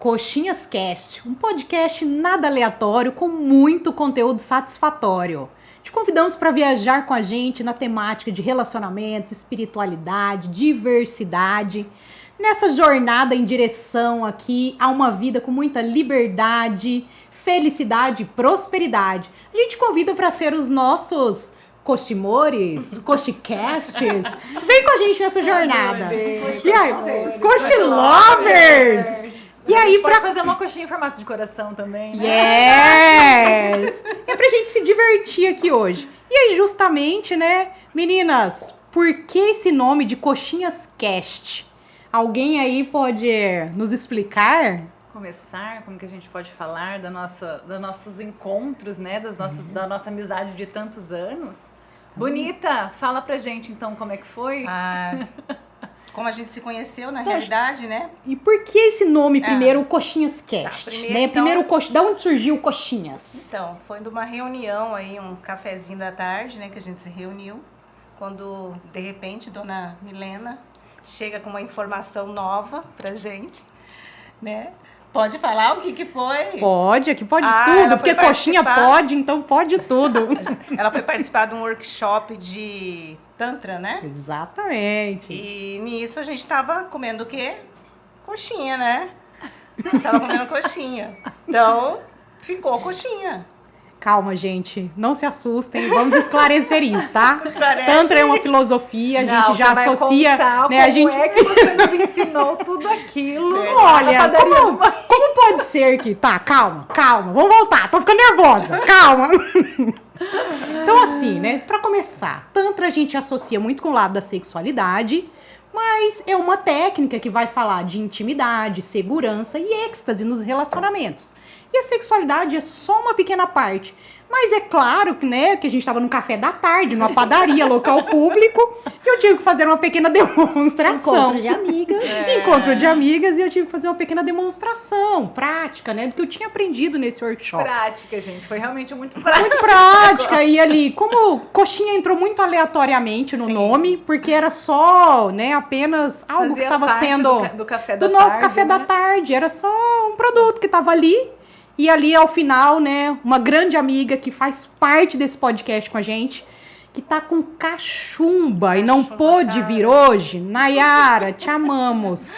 Coxinhas Cast, um podcast nada aleatório com muito conteúdo satisfatório. Te convidamos para viajar com a gente na temática de relacionamentos, espiritualidade, diversidade, nessa jornada em direção aqui a uma vida com muita liberdade, felicidade e prosperidade. A gente convida para ser os nossos coximores, coxicasts. Vem com a gente nessa jornada. E aí, coxilovers! E aí, pode fazer uma coxinha em formato de coração também, né? Yes! É pra gente se divertir aqui hoje. E aí, justamente, né, meninas, por que esse nome de Coxinhas Cast? Alguém aí pode nos explicar? Começar, como que a gente pode falar dos nossos encontros, né? Da nossa amizade de tantos anos. Bonita, fala pra gente então como é que foi. Como a gente se conheceu na realidade, né? E por que esse nome primeiro, Coxinhas Cast? Primeiro, né? então, Primeiro, da onde surgiu Coxinhas? Então, foi de uma reunião aí, um cafezinho da tarde, né? Que a gente se reuniu. Quando, de repente, Dona Milena chega com uma informação nova pra gente, né? Pode falar o que foi? Pode, aqui pode tudo, porque coxinha pode, então pode tudo. Ela foi participar de um workshop de Tantra, né? Exatamente. E nisso a gente estava comendo o quê? Coxinha, né? Estava comendo coxinha. Então, ficou coxinha. Calma, gente, não se assustem, vamos esclarecer isso, tá? Esclarece. Tantra é uma filosofia, a gente já vai associa, contar né? Como é que você nos ensinou tudo aquilo? Olha, como pode ser que... Tá, calma, vamos voltar, tô ficando nervosa, calma. Então assim, né, pra começar, Tantra a gente associa muito com o lado da sexualidade, mas é uma técnica que vai falar de intimidade, segurança e êxtase nos relacionamentos. E a sexualidade é só uma pequena parte. Mas é claro que, né, que a gente estava num café da tarde, numa padaria, local público, e eu tive que fazer uma pequena demonstração. Encontro de amigas. Encontro de amigas, e eu tive que fazer uma pequena demonstração prática, né, do que eu tinha aprendido nesse workshop. Prática, gente, foi realmente muito prática. Muito prática, e ali, como coxinha entrou muito aleatoriamente no nome, porque era só, né, apenas algo Fazia que estava parte sendo do café da do nosso tarde, café né? da tarde, era só um produto que estava ali. E ali, ao final, né, uma grande amiga que faz parte desse podcast com a gente, que tá com cachumba e não pôde vir hoje. Nayara, te amamos.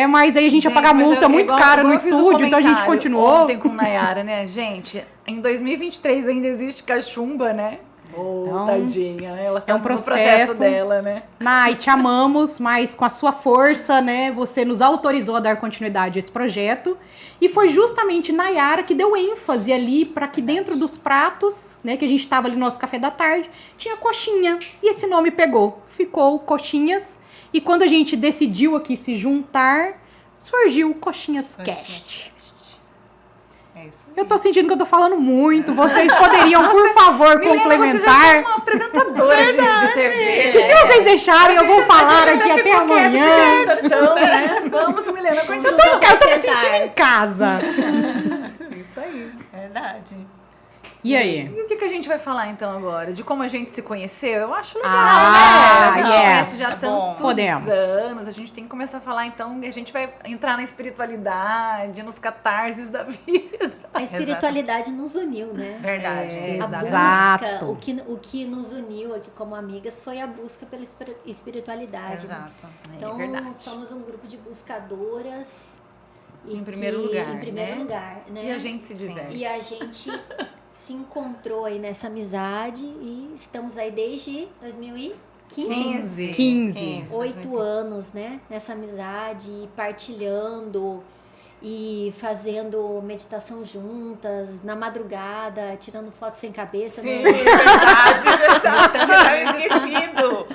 Mas aí a gente ia pagar multa muito cara no estúdio, então a gente continuou. Ontem com Nayara, né? Gente, em 2023 ainda existe cachumba, né? Então, Tadinha, ela tá é um no processo dela, né? Nay, te amamos, mas com a sua força, né, você nos autorizou a dar continuidade a esse projeto. E foi justamente Nayara que deu ênfase ali para que dentro dos pratos, né, que a gente tava ali no nosso café da tarde, tinha coxinha. E esse nome pegou, ficou Coxinhas. E quando a gente decidiu aqui se juntar, surgiu o Coxinhas Cast. É isso aí. Eu tô sentindo que eu tô falando muito. Vocês poderiam, por favor, Milena, complementar. você já é uma apresentadora de TV. E se vocês deixarem, eu vou falar aqui até amanhã. Então, né? Vamos, Milena, continua. Eu tô me sentindo em casa. Isso aí. Verdade. E aí? E o que a gente vai falar então agora? De como a gente se conheceu? Eu acho legal, né? Ah, A gente se conhece já há yes. Bom, tantos podemos. anos. A gente tem que começar a falar então, a gente vai entrar na espiritualidade, nos catarses da vida. A espiritualidade nos uniu, né? Verdade. A Exato. busca, o que nos uniu aqui como amigas foi a busca pela espiritualidade. Né? Exato. Então, verdade. somos um grupo de buscadoras. Em primeiro lugar, Em primeiro né? lugar, né? E a gente se diverte. E a gente se encontrou aí nessa amizade e estamos aí desde 2015. 15. 8 anos, né? Nessa amizade, partilhando e fazendo meditação juntas, na madrugada, tirando foto sem cabeça. Sim, né? verdade. Já estava esquecido.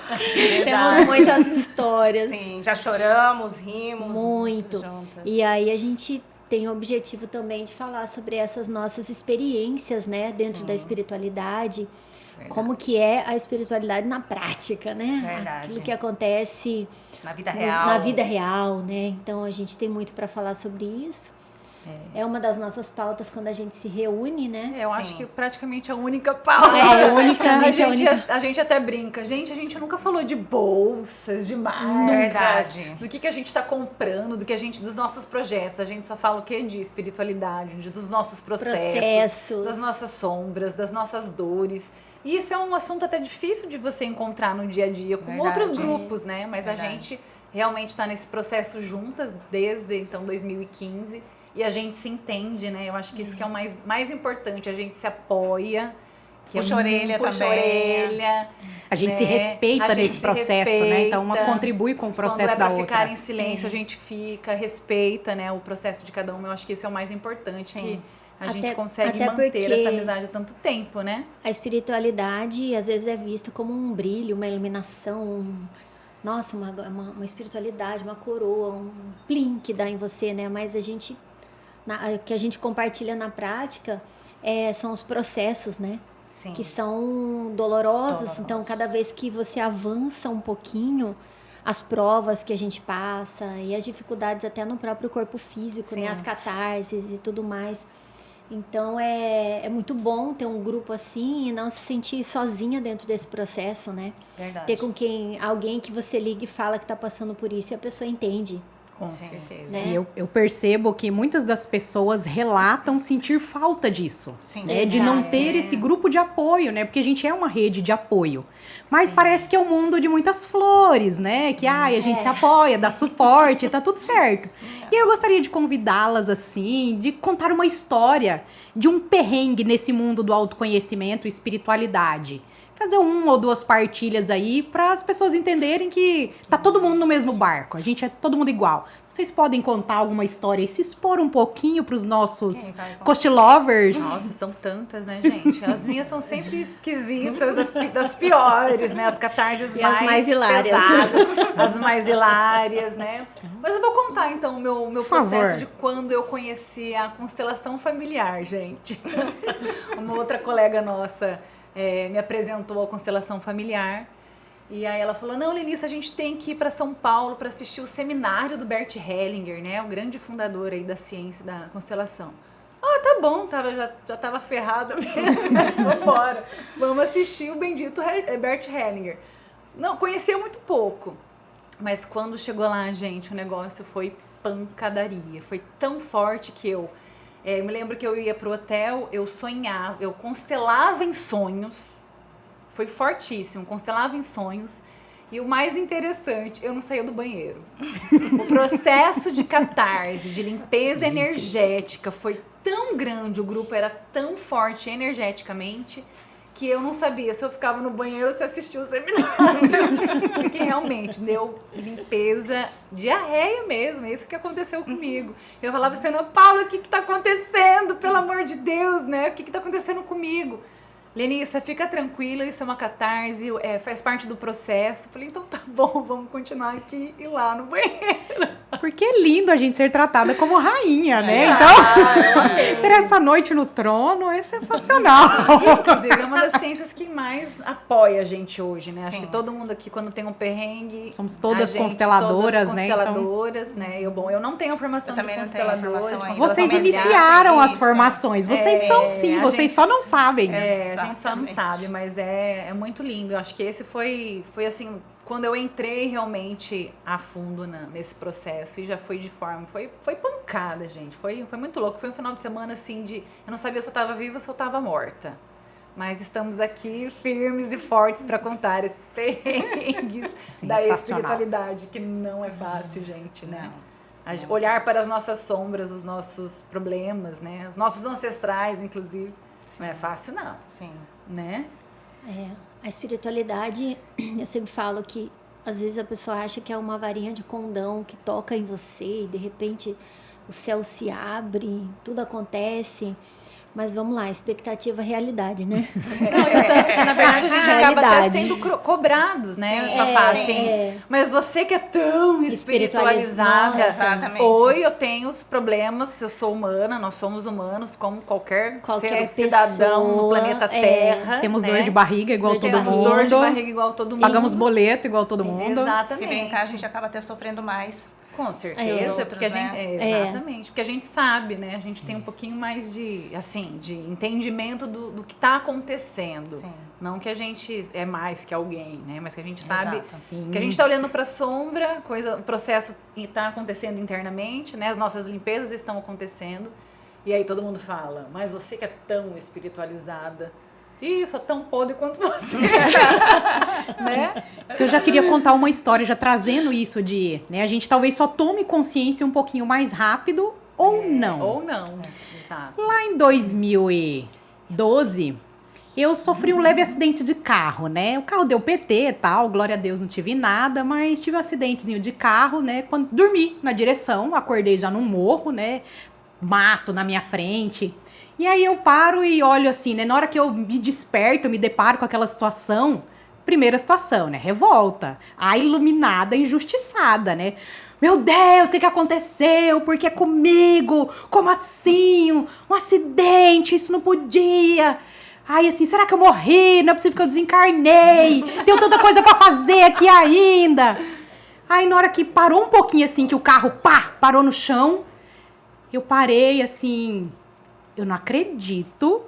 Temos muitas histórias. Sim, já choramos, rimos. Muito. Juntas. E aí a gente tem o objetivo também de falar sobre essas nossas experiências, né? Dentro da espiritualidade. Verdade. Como que é a espiritualidade na prática, né? Verdade. Aquilo que acontece Na vida real. na vida real, né? Então a gente tem muito para falar sobre isso. É uma das nossas pautas quando a gente se reúne, né? Eu Sim. acho que praticamente a única pauta. praticamente a única. A gente até brinca. Gente, a gente nunca falou de bolsas, de marcas, Verdade. do que a gente está comprando, dos nossos projetos. A gente só fala o quê? De espiritualidade, dos nossos processos, das nossas sombras, das nossas dores. E isso é um assunto até difícil de você encontrar no dia a dia com Verdade. outros grupos, né? Mas Verdade. a gente realmente está nesse processo juntas desde então 2015 e a gente se entende, né? Eu acho que isso que é o mais importante, a gente se apoia. Que Puxa a orelha puxa a também. orelha. A gente né? se respeita A gente nesse se processo, né? Então uma respeita. contribui com o processo Quando é da pra outra. ficar em silêncio, a gente fica, respeita, né, o processo de cada um. Eu acho que isso é o mais importante, Sim. que a Até- gente consegue até manter porque- essa amizade há tanto tempo, né? A espiritualidade às vezes é vista como um brilho, uma iluminação, nossa, uma espiritualidade, uma coroa, um plim que dá em você, né? Mas o que a gente compartilha na prática são os processos, né? Sim. Que são dolorosos. Dolorosos. Então, cada vez que você avança um pouquinho, as provas que a gente passa e as dificuldades até no próprio corpo físico, Sim. né? As catarses e tudo mais. Então, é muito bom ter um grupo assim e não se sentir sozinha dentro desse processo, né? Verdade. Ter com alguém que você liga e fala que tá passando por isso e a pessoa entende. Com Sim. certeza. Né? E eu percebo que muitas das pessoas relatam sentir falta disso. Sim. Né? De não Exato. ter esse grupo de apoio, né? Porque a gente é uma rede de apoio. Mas parece que é um mundo de muitas flores, né? Que a gente se apoia, dá suporte, tá tudo certo. E eu gostaria de convidá-las, assim, de contar uma história de um perrengue nesse mundo do autoconhecimento e espiritualidade. Fazer 1 ou 2 partilhas aí para as pessoas entenderem que tá todo mundo no mesmo barco, a gente é todo mundo igual. Vocês podem contar alguma história e se expor um pouquinho para os nossos Quem vai contar? coach-lovers? Nossa, são tantas, né, gente? As minhas são sempre esquisitas, das piores, né? As catarses E as mais hilárias. pesadas, as mais hilárias, né? Mas eu vou contar, então, o meu Por favor. processo de quando eu conheci a constelação familiar, gente. Uma outra colega nossa me apresentou a constelação familiar. E aí ela falou, não, Lenice, a gente tem que ir para São Paulo para assistir o seminário do Bert Hellinger, né? O grande fundador aí da ciência da constelação. Ah, tá bom, já tava ferrada mesmo, né? Vambora. Vamos assistir o bendito Bert Hellinger. Não, conhecia muito pouco. Mas quando chegou lá, gente, o negócio foi pancadaria. Foi tão forte que eu me lembro que eu ia pro hotel, eu sonhava, eu constelava em sonhos. Foi fortíssimo, constelava em sonhos. E o mais interessante, eu não saía do banheiro. O processo de catarse, de limpeza energética foi tão grande, o grupo era tão forte energeticamente, que eu não sabia se eu ficava no banheiro ou se assistia o seminário. Porque realmente deu limpeza, diarreia mesmo, é isso que aconteceu comigo. Eu falava assim, Ana Paula, o que tá acontecendo? Pelo amor de Deus, né? O que tá acontecendo comigo? Lenissa, fica tranquila, isso é uma catarse, faz parte do processo. Falei, então tá bom, vamos continuar aqui e lá no banheiro. Porque é lindo a gente ser tratada como rainha, né? Então, ter essa noite no trono é sensacional. E, inclusive, é uma das ciências que mais apoia a gente hoje, né? Acho Sim. que todo mundo aqui, quando tem um perrengue... Somos todas a gente, consteladoras, todas né? consteladoras, né? Eu não tenho formação Eu de também não tenho consteladora. formação de ainda. Vocês Familiar, iniciaram as isso. formações. Vocês são sim, a vocês gente- só não sabem. A gente só não Exatamente. sabe, mas é muito lindo. Eu acho que esse foi assim, quando eu entrei realmente a fundo nesse processo e já foi de forma, foi pancada, gente. Foi muito louco. Foi um final de semana assim eu não sabia se eu estava viva ou se eu estava morta. Mas estamos aqui firmes e fortes para contar esses perrengues da Sensacional. espiritualidade, que não é fácil, gente, né? Olhar para as nossas sombras, os nossos problemas, né? Os nossos ancestrais, inclusive. Não é fácil, não, Sim. né? A espiritualidade, eu sempre falo que às vezes a pessoa acha que é uma varinha de condão que toca em você e de repente o céu se abre, tudo acontece. Mas vamos lá, expectativa, realidade, né? Não, e o tanto que, na verdade, a gente acaba até Realidade. sendo cobrados, né? Sim, Fafá, sim. assim. Mas você que é tão espiritualizada. Exatamente. Oi, eu tenho os problemas, eu sou humana, nós somos humanos, como qualquer ser, cidadão no pessoa, planeta Terra. Temos né? dor de barriga igual todo Temos mundo. dor de barriga igual todo mundo. Pagamos boleto igual todo mundo. Exatamente. Se brincar, a gente acaba até sofrendo mais Com certeza, outros, porque a gente, né? exatamente, porque a gente sabe, né? A gente tem um pouquinho mais de, assim, de entendimento do que está acontecendo. Sim. Não que a gente é mais que alguém, né? Mas que a gente sabe Exato. que a gente está olhando para a sombra, o processo está acontecendo internamente, né? As nossas limpezas estão acontecendo. E aí todo mundo fala, mas você que é tão espiritualizada, ih, sou tão podre quanto você. Né? Eu já queria contar uma história, já trazendo isso de, né, a gente talvez só tome consciência um pouquinho mais rápido ou não. Ou não, exato. Lá em 2012, eu sofri um leve acidente de carro, né? O carro deu PT e tal, glória a Deus não tive nada, mas tive um acidentezinho de carro, né? Quando dormi na direção, acordei já num morro, né? Mato na minha frente. E aí eu paro e olho assim, né? Na hora que eu me desperto, eu me deparo com aquela situação, primeira situação, né? Revolta. A iluminada, injustiçada, né? Meu Deus, o que aconteceu? Por que comigo? Como assim? Um acidente, isso não podia. Aí assim, será que eu morri? Não é possível que eu desencarnei. Tenho tanta coisa pra fazer aqui ainda. Aí na hora que parou um pouquinho assim, que o carro, pá, parou no chão, eu parei assim... Eu não acredito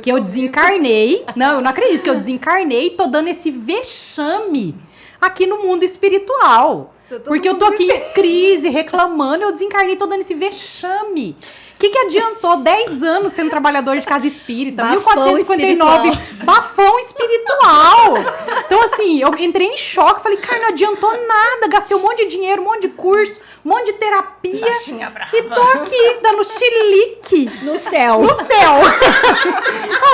que eu desencarnei. Não, eu não acredito que eu desencarnei e tô dando esse vexame aqui no mundo espiritual. Porque eu tô aqui em crise, reclamando, eu desencarnei e tô dando esse vexame. O que adiantou 10 anos sendo trabalhador de casa espírita? Bafão 1459, bafão espiritual. Então, assim, eu entrei em choque. Falei, cara, não adiantou nada. Gastei um monte de dinheiro, um monte de curso, um monte de terapia. Baixinha brava. E tô aqui, dando chilique No céu. no céu.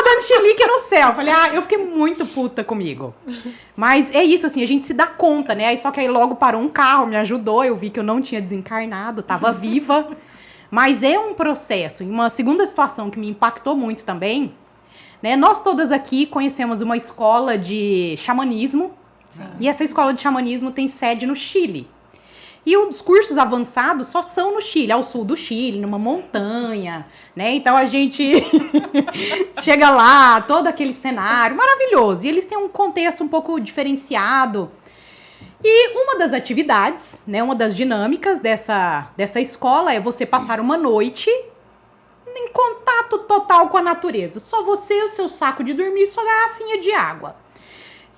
Dando chilique no céu. Falei, eu fiquei muito puta comigo. Mas é isso, assim, a gente se dá conta, né? Só que aí logo parou um carro, me ajudou. Eu vi que eu não tinha desencarnado, tava viva. Mas é um processo. E uma segunda situação que me impactou muito também, né? Nós todas aqui conhecemos uma escola de xamanismo. Sim. E essa escola de xamanismo tem sede no Chile. E os cursos avançados só são no Chile, ao sul do Chile, numa montanha, né? Então a gente chega lá, todo aquele cenário maravilhoso. E eles têm um contexto um pouco diferenciado. E uma das atividades, né, uma das dinâmicas dessa escola é você passar uma noite em contato total com a natureza. Só você, o seu saco de dormir e sua garrafinha de água.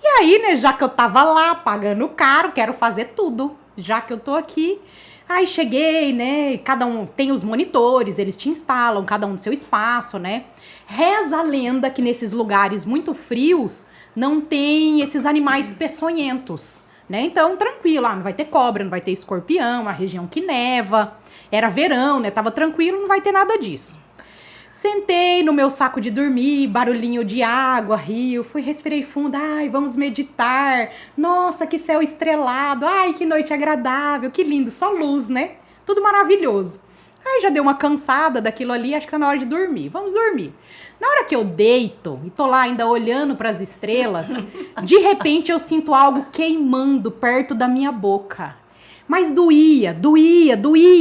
E aí, né, já que eu tava lá pagando caro, quero fazer tudo, já que eu tô aqui. Aí cheguei, né, cada um tem os monitores, eles te instalam, cada um no seu espaço, né. Reza a lenda que nesses lugares muito frios não tem esses animais peçonhentos. Né? Então, tranquilo, não vai ter cobra, não vai ter escorpião, a região que neva, era verão, né? Tava tranquilo, não vai ter nada disso. Sentei no meu saco de dormir, barulhinho de água, rio, respirei fundo, vamos meditar, nossa, que céu estrelado, que noite agradável, que lindo, só luz, né? Tudo maravilhoso. Aí já deu uma cansada daquilo ali, acho que tá na hora de dormir, vamos dormir. Na hora que eu deito e tô lá ainda olhando para as estrelas, de repente eu sinto algo queimando perto da minha boca. Mas doía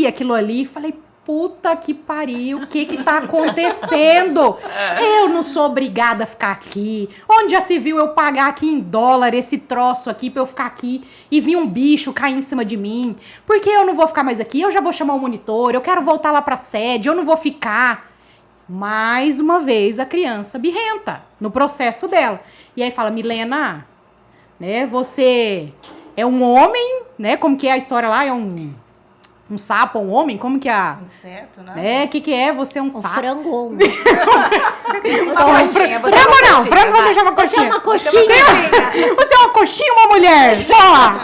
aquilo ali. Falei, puta que pariu, o que tá acontecendo? Eu não sou obrigada a ficar aqui. Onde já se viu eu pagar aqui em dólar esse troço aqui pra eu ficar aqui e vir um bicho cair em cima de mim? Por que eu não vou ficar mais aqui? Eu já vou chamar o monitor, eu quero voltar lá pra sede, eu não vou ficar. Mais uma vez a criança birrenta no processo dela. E aí fala, Milena, né, você é um homem, né, como que é a história lá? É um sapo, um homem? Como que é? Inseto, né? O que é? Você é um sapo? Frango ou um... Frango vou deixar uma coxinha. Você é uma coxinha. Você é uma coxinha ou uma mulher? Fala!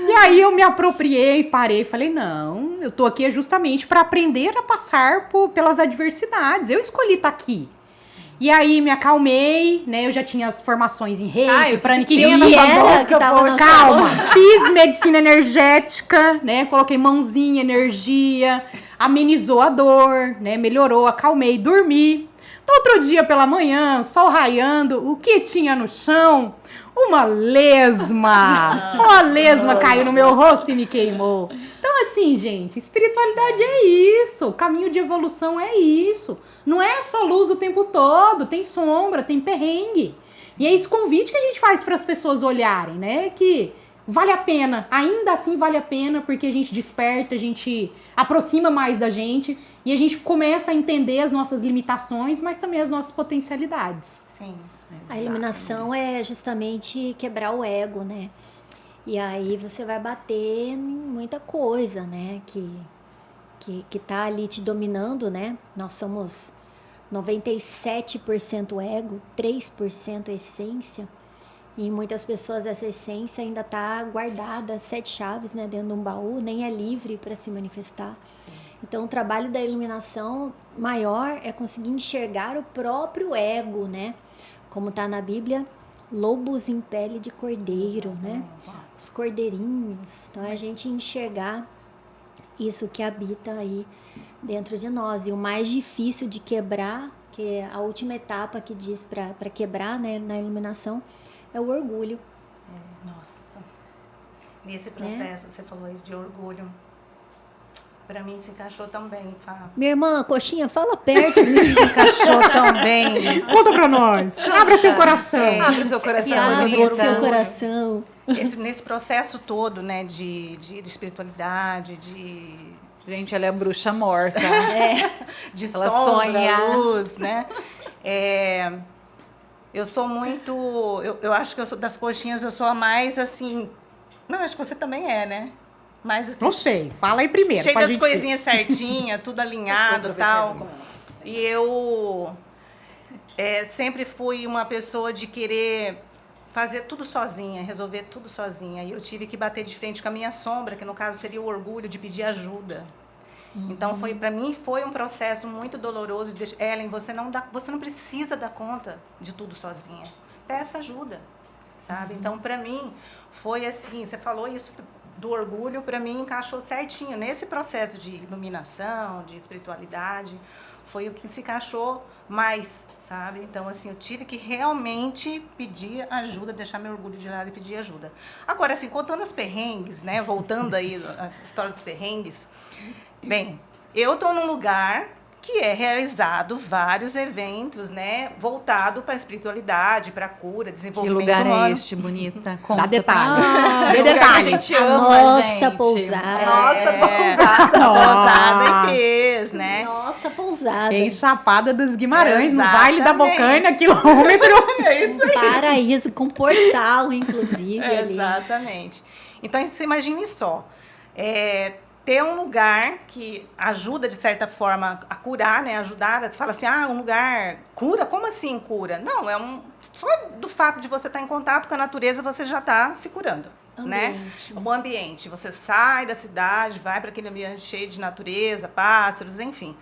E aí eu me apropriei, parei e falei, não, eu tô aqui justamente para aprender a passar pelas adversidades. Eu escolhi estar aqui. Sim. E aí me acalmei, né? Eu já tinha as formações em reiki, praniquinha na sua boca. Calma. Fiz medicina energética, né? Coloquei mãozinha, energia, amenizou a dor, né? Melhorou, acalmei, dormi. No outro dia pela manhã, sol raiando, o que tinha no chão? Uma lesma! Uma lesma caiu no meu rosto e me queimou. Então, assim, gente, espiritualidade é isso. Caminho de evolução é isso. Não é só luz o tempo todo. Tem sombra, tem perrengue. E é esse convite que a gente faz para as pessoas olharem, né? Que vale a pena, ainda assim vale a pena, porque a gente desperta, a gente aproxima mais da gente e a gente começa a entender as nossas limitações, mas também as nossas potencialidades. Sim. A iluminação é justamente quebrar o ego, né? E aí você vai bater em muita coisa, né? Que tá ali te dominando, né? Nós somos 97% ego, 3% essência. E muitas pessoas essa essência ainda tá guardada, 7 chaves, né? Dentro de um baú, nem é livre para se manifestar. Sim. Então o trabalho da iluminação maior é conseguir enxergar o próprio ego, né? Como tá na Bíblia, lobos em pele de cordeiro, né? Os cordeirinhos. Então é a gente enxergar isso que habita aí dentro de nós. E o mais difícil de quebrar, que é a última etapa que diz para quebrar, né, na iluminação, é o orgulho. Nossa. Nesse processo, você falou aí de orgulho. Pra mim se encaixou tão bem, Fá. Minha irmã, coxinha, fala perto de mim. Se encaixou tão bem. Conta pra nós. Abra seu coração. Abre o seu coração. Abre o seu coração. Nesse processo todo, né, de espiritualidade, Gente, ela é a bruxa morta. de ela sombra, sonha. luz, né? Eu sou muito... Eu acho que eu sou das coxinhas, eu sou a mais, assim... Não, acho que você também é, né? Mais assim... Não sei, fala aí primeiro. Cheio das coisinhas certinhas, tudo alinhado e tal. E eu sempre fui uma pessoa de querer fazer tudo sozinha, resolver tudo sozinha. E eu tive que bater de frente com a minha sombra, que no caso seria o orgulho de pedir ajuda. Então, para mim, foi um processo muito doloroso. Ellen, você não precisa dar conta de tudo sozinha. Peça ajuda, sabe? Então, para mim, foi assim, você falou isso do orgulho, para mim, encaixou certinho. Nesse processo de iluminação, de espiritualidade, foi o que se encaixou mais, sabe? Então, assim, eu tive que realmente pedir ajuda, deixar meu orgulho de lado e pedir ajuda. Agora, assim, contando os perrengues, né? Voltando aí à história dos perrengues. Bem, eu estou num lugar que é realizado vários eventos, né, voltado para a espiritualidade, para a cura, desenvolvimento humano. Que lugar humano. é este, bonita? Conta. Dá detalhe. Dá detalhe. A gente ama, Nossa gente. pousada. Nossa pousada. Pousada em Pês, né? Nossa pousada. Em Chapada dos Guimarães, no Exatamente. Vale da Bocaina, quilômetro. É isso aí. Paraíso, com portal, inclusive. Ali. Exatamente. Então, você imagine só. Ter um lugar que ajuda, de certa forma, a curar, né? Ajudar, fala assim, um lugar cura? Como assim cura? Não, só do fato de você estar em contato com a natureza, você já está se curando, Ambiente. né? O ambiente, você sai da cidade, vai para aquele ambiente cheio de natureza, pássaros, enfim.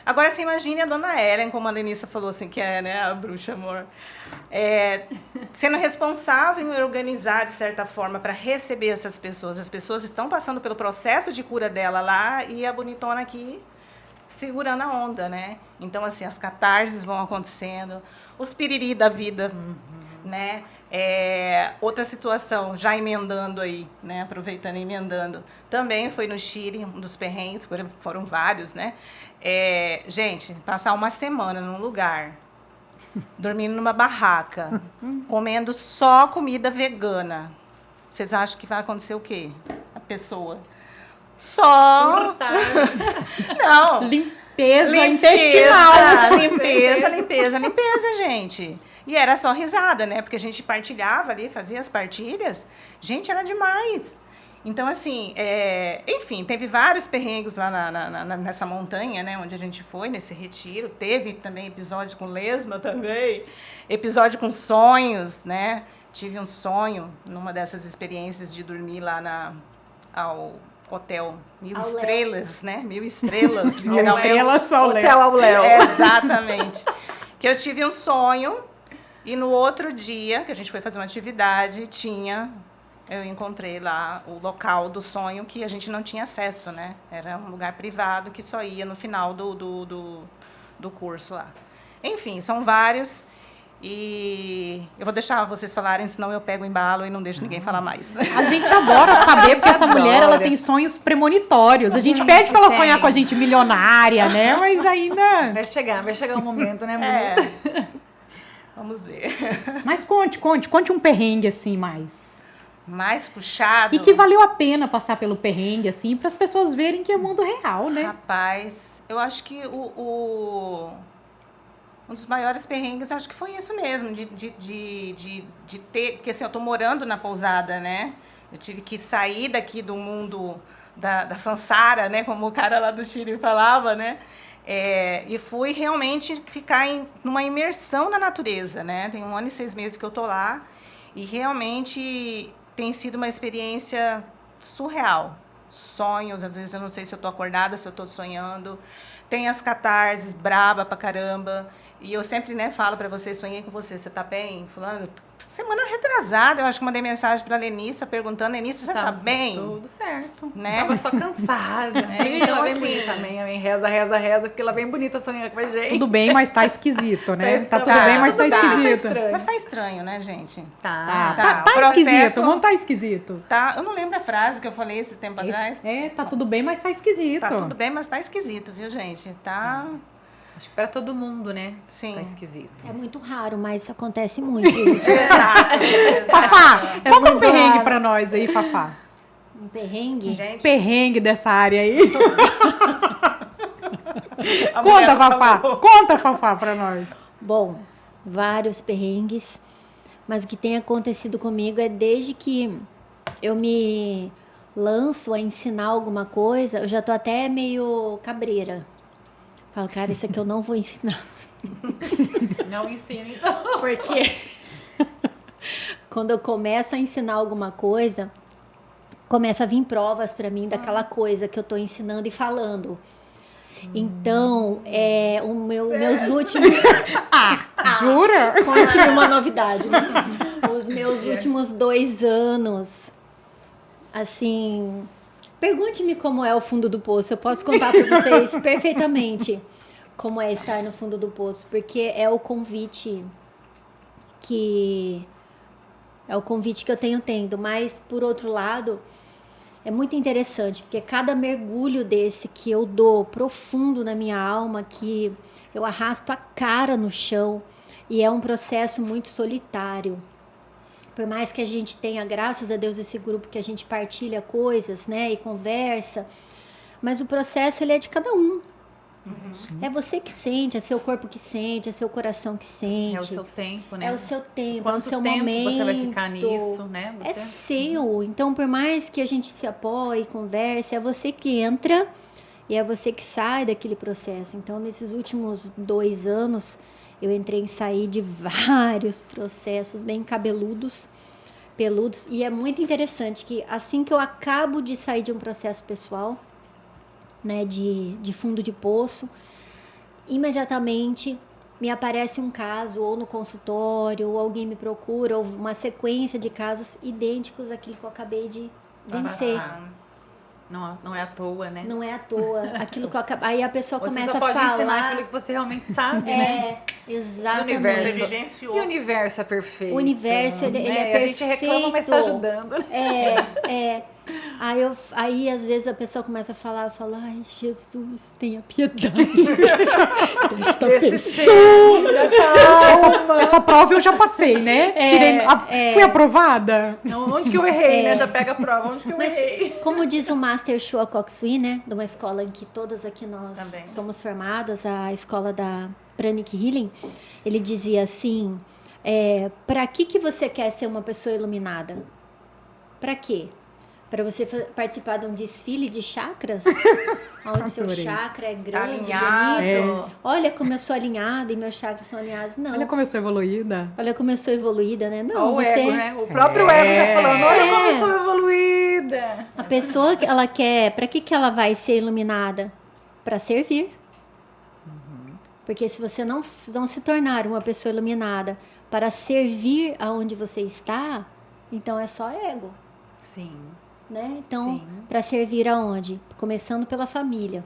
Agora, você imagine a dona Ellen, como a Lenissa falou, assim, que é, né, a bruxa, amor, sendo responsável em organizar, de certa forma, para receber essas pessoas. As pessoas estão passando pelo processo de cura dela lá e a bonitona aqui segurando a onda, né? Então, assim, as catarses vão acontecendo, os piriri da vida, né? Outra situação, já emendando aí, né? Aproveitando e emendando, também foi no Chile, um dos perrengues, foram vários, né? Gente, passar uma semana num lugar, dormindo numa barraca, comendo só comida vegana. Vocês acham que vai acontecer o quê? A pessoa só... Não. Limpeza intestinal. Limpeza, gente. E era só risada, né? Porque a gente partilhava ali, fazia as partilhas. Gente, era demais. Então, assim, enfim, teve vários perrengues lá nessa montanha, né? Onde a gente foi, nesse retiro. Teve também episódio com lesma também. Episódio com sonhos, né? Tive um sonho numa dessas experiências de dormir lá ao hotel 1000 estrelas, né? 1000 estrelas, literalmente. Hotel ao Léo. Exatamente. Que eu tive um sonho e no outro dia, que a gente foi fazer uma atividade, eu encontrei lá o local do sonho que a gente não tinha acesso, né? Era um lugar privado que só ia no final do curso lá. Enfim, são vários. E eu vou deixar vocês falarem, senão eu pego o embalo e não deixo ninguém falar mais. A gente adora saber, porque essa mulher, ela tem sonhos premonitórios. A gente pede pra ela sonhar com a gente milionária, né? Mas ainda... Vai chegar um momento, né, bonita? Vamos ver. Mas conte um perrengue assim mais. mais puxado. E que valeu a pena passar pelo perrengue, assim, para as pessoas verem que é mundo real, né? Rapaz, eu acho que um dos maiores perrengues, eu acho que foi isso mesmo, de ter... Porque assim, eu tô morando na pousada, né? Eu tive que sair daqui do mundo da Sansara, né? Como o cara lá do Chile falava, né? E fui realmente ficar numa imersão na natureza, né? Tem 1 ano e 6 meses que eu tô lá e realmente tem sido uma experiência surreal. Sonhos, às vezes eu não sei se eu tô acordada, se eu tô sonhando. Tem as catarses, braba pra caramba. E eu sempre, né, falo pra você, sonhei com você, você tá bem? Fulano, semana retrasada, eu acho que mandei mensagem pra Lenissa, perguntando, Lenissa, você tá bem? Tudo certo. Né? Tava só cansada. Então, ela vem assim, bonita também, ela vem reza, porque ela vem bonita sonhando com a gente. Tudo bem, mas tá esquisito, né? Tá Tá tudo bem, mas tá tudo bem, mas tá esquisito. estranho. Mas tá estranho, né, gente? Tá. Tá, o processo- Esquisito, não tá esquisito. Tá, eu não lembro a frase que eu falei esse tempo atrás. Tá tudo bem, mas tá esquisito. Tá tudo bem, mas tá esquisito, viu, gente? Tá, Acho que pra todo mundo, né? sim. Tá esquisito. É muito raro, mas acontece muito isso. Exato, exato. Fafá, conta um muito perrengue raro. pra nós aí, Fafá. Um perrengue. Gente, Perrengue dessa área aí. a mulher Conta, Fafá. falou. Conta, Fafá, pra nós. Bom, vários perrengues, mas o que tem acontecido comigo é desde que eu me lanço a ensinar alguma coisa, eu já tô até meio cabreira. Falo, cara, isso aqui eu não vou ensinar. Não ensina, então. Porque quando eu começo a ensinar alguma coisa, começa a vir provas para mim daquela coisa que eu tô ensinando e falando. Então, meus últimos... Jura? Conte-me uma novidade, né? Os meus últimos 2 anos, assim... Pergunte-me como é o fundo do poço. Eu posso contar para vocês perfeitamente como é estar no fundo do poço, porque é o convite que eu tenho tendo. Mas, por outro lado, é muito interessante, porque cada mergulho desse que eu dou profundo na minha alma, que eu arrasto a cara no chão, e é um processo muito solitário. Por mais que a gente tenha, graças a Deus, esse grupo que a gente partilha coisas, né, e conversa, mas o processo, ele é de cada um. É você que sente, é seu corpo que sente, é seu coração que sente. É o seu tempo, né? É o seu tempo, é o Quanto seu tempo momento. você vai ficar nisso, né? É Você... seu. Então, por mais que a gente se apoie, converse, é você que entra e é você que sai daquele processo. Então, nesses últimos 2 anos, eu entrei e saí de vários processos bem peludos. E é muito interessante que assim que eu acabo de sair de um processo pessoal, né, de fundo de poço, imediatamente me aparece um caso, ou no consultório, ou alguém me procura, ou uma sequência de casos idênticos àquilo que eu acabei de vencer. Não é à toa, né? Não é à toa. Aquilo que eu aí a pessoa Você começa só a pode falar. ensinar aquilo que você realmente sabe, né? Exatamente. E o universo. Você vivenciou. E o universo é perfeito. O universo, ele né? é E a gente reclama, mas tá perfeito. ajudando. Né? Aí às vezes a pessoa começa a falar, eu falo, ai, Jesus, tenha piedade. Desse ser, Essa prova eu já passei, né? Fui aprovada. Onde que eu errei, né? Já pega a prova. Onde que eu Mas, errei? como diz o Master Shua Koksui, né? De uma escola em que todas aqui nós Também. somos formadas, a escola da Pranic Healing, ele dizia assim, para que você quer ser uma pessoa iluminada? Para quê? Para você participar de um desfile de chakras? Onde seu Adorei. chakra é grande, Alinhado. bonito. Olha como eu sou alinhada e meus chakras são alinhados. Não. Olha como eu sou evoluída. Olha como eu sou evoluída, né? Não, Olha o você... ego, né? O próprio ego já falando, olha como eu sou evoluída. A pessoa que ela quer, para que ela vai ser iluminada? Para servir. Porque se você não se tornar uma pessoa iluminada para servir aonde você está, então é só ego, Sim. né? Então, Sim. para servir aonde? Começando pela família,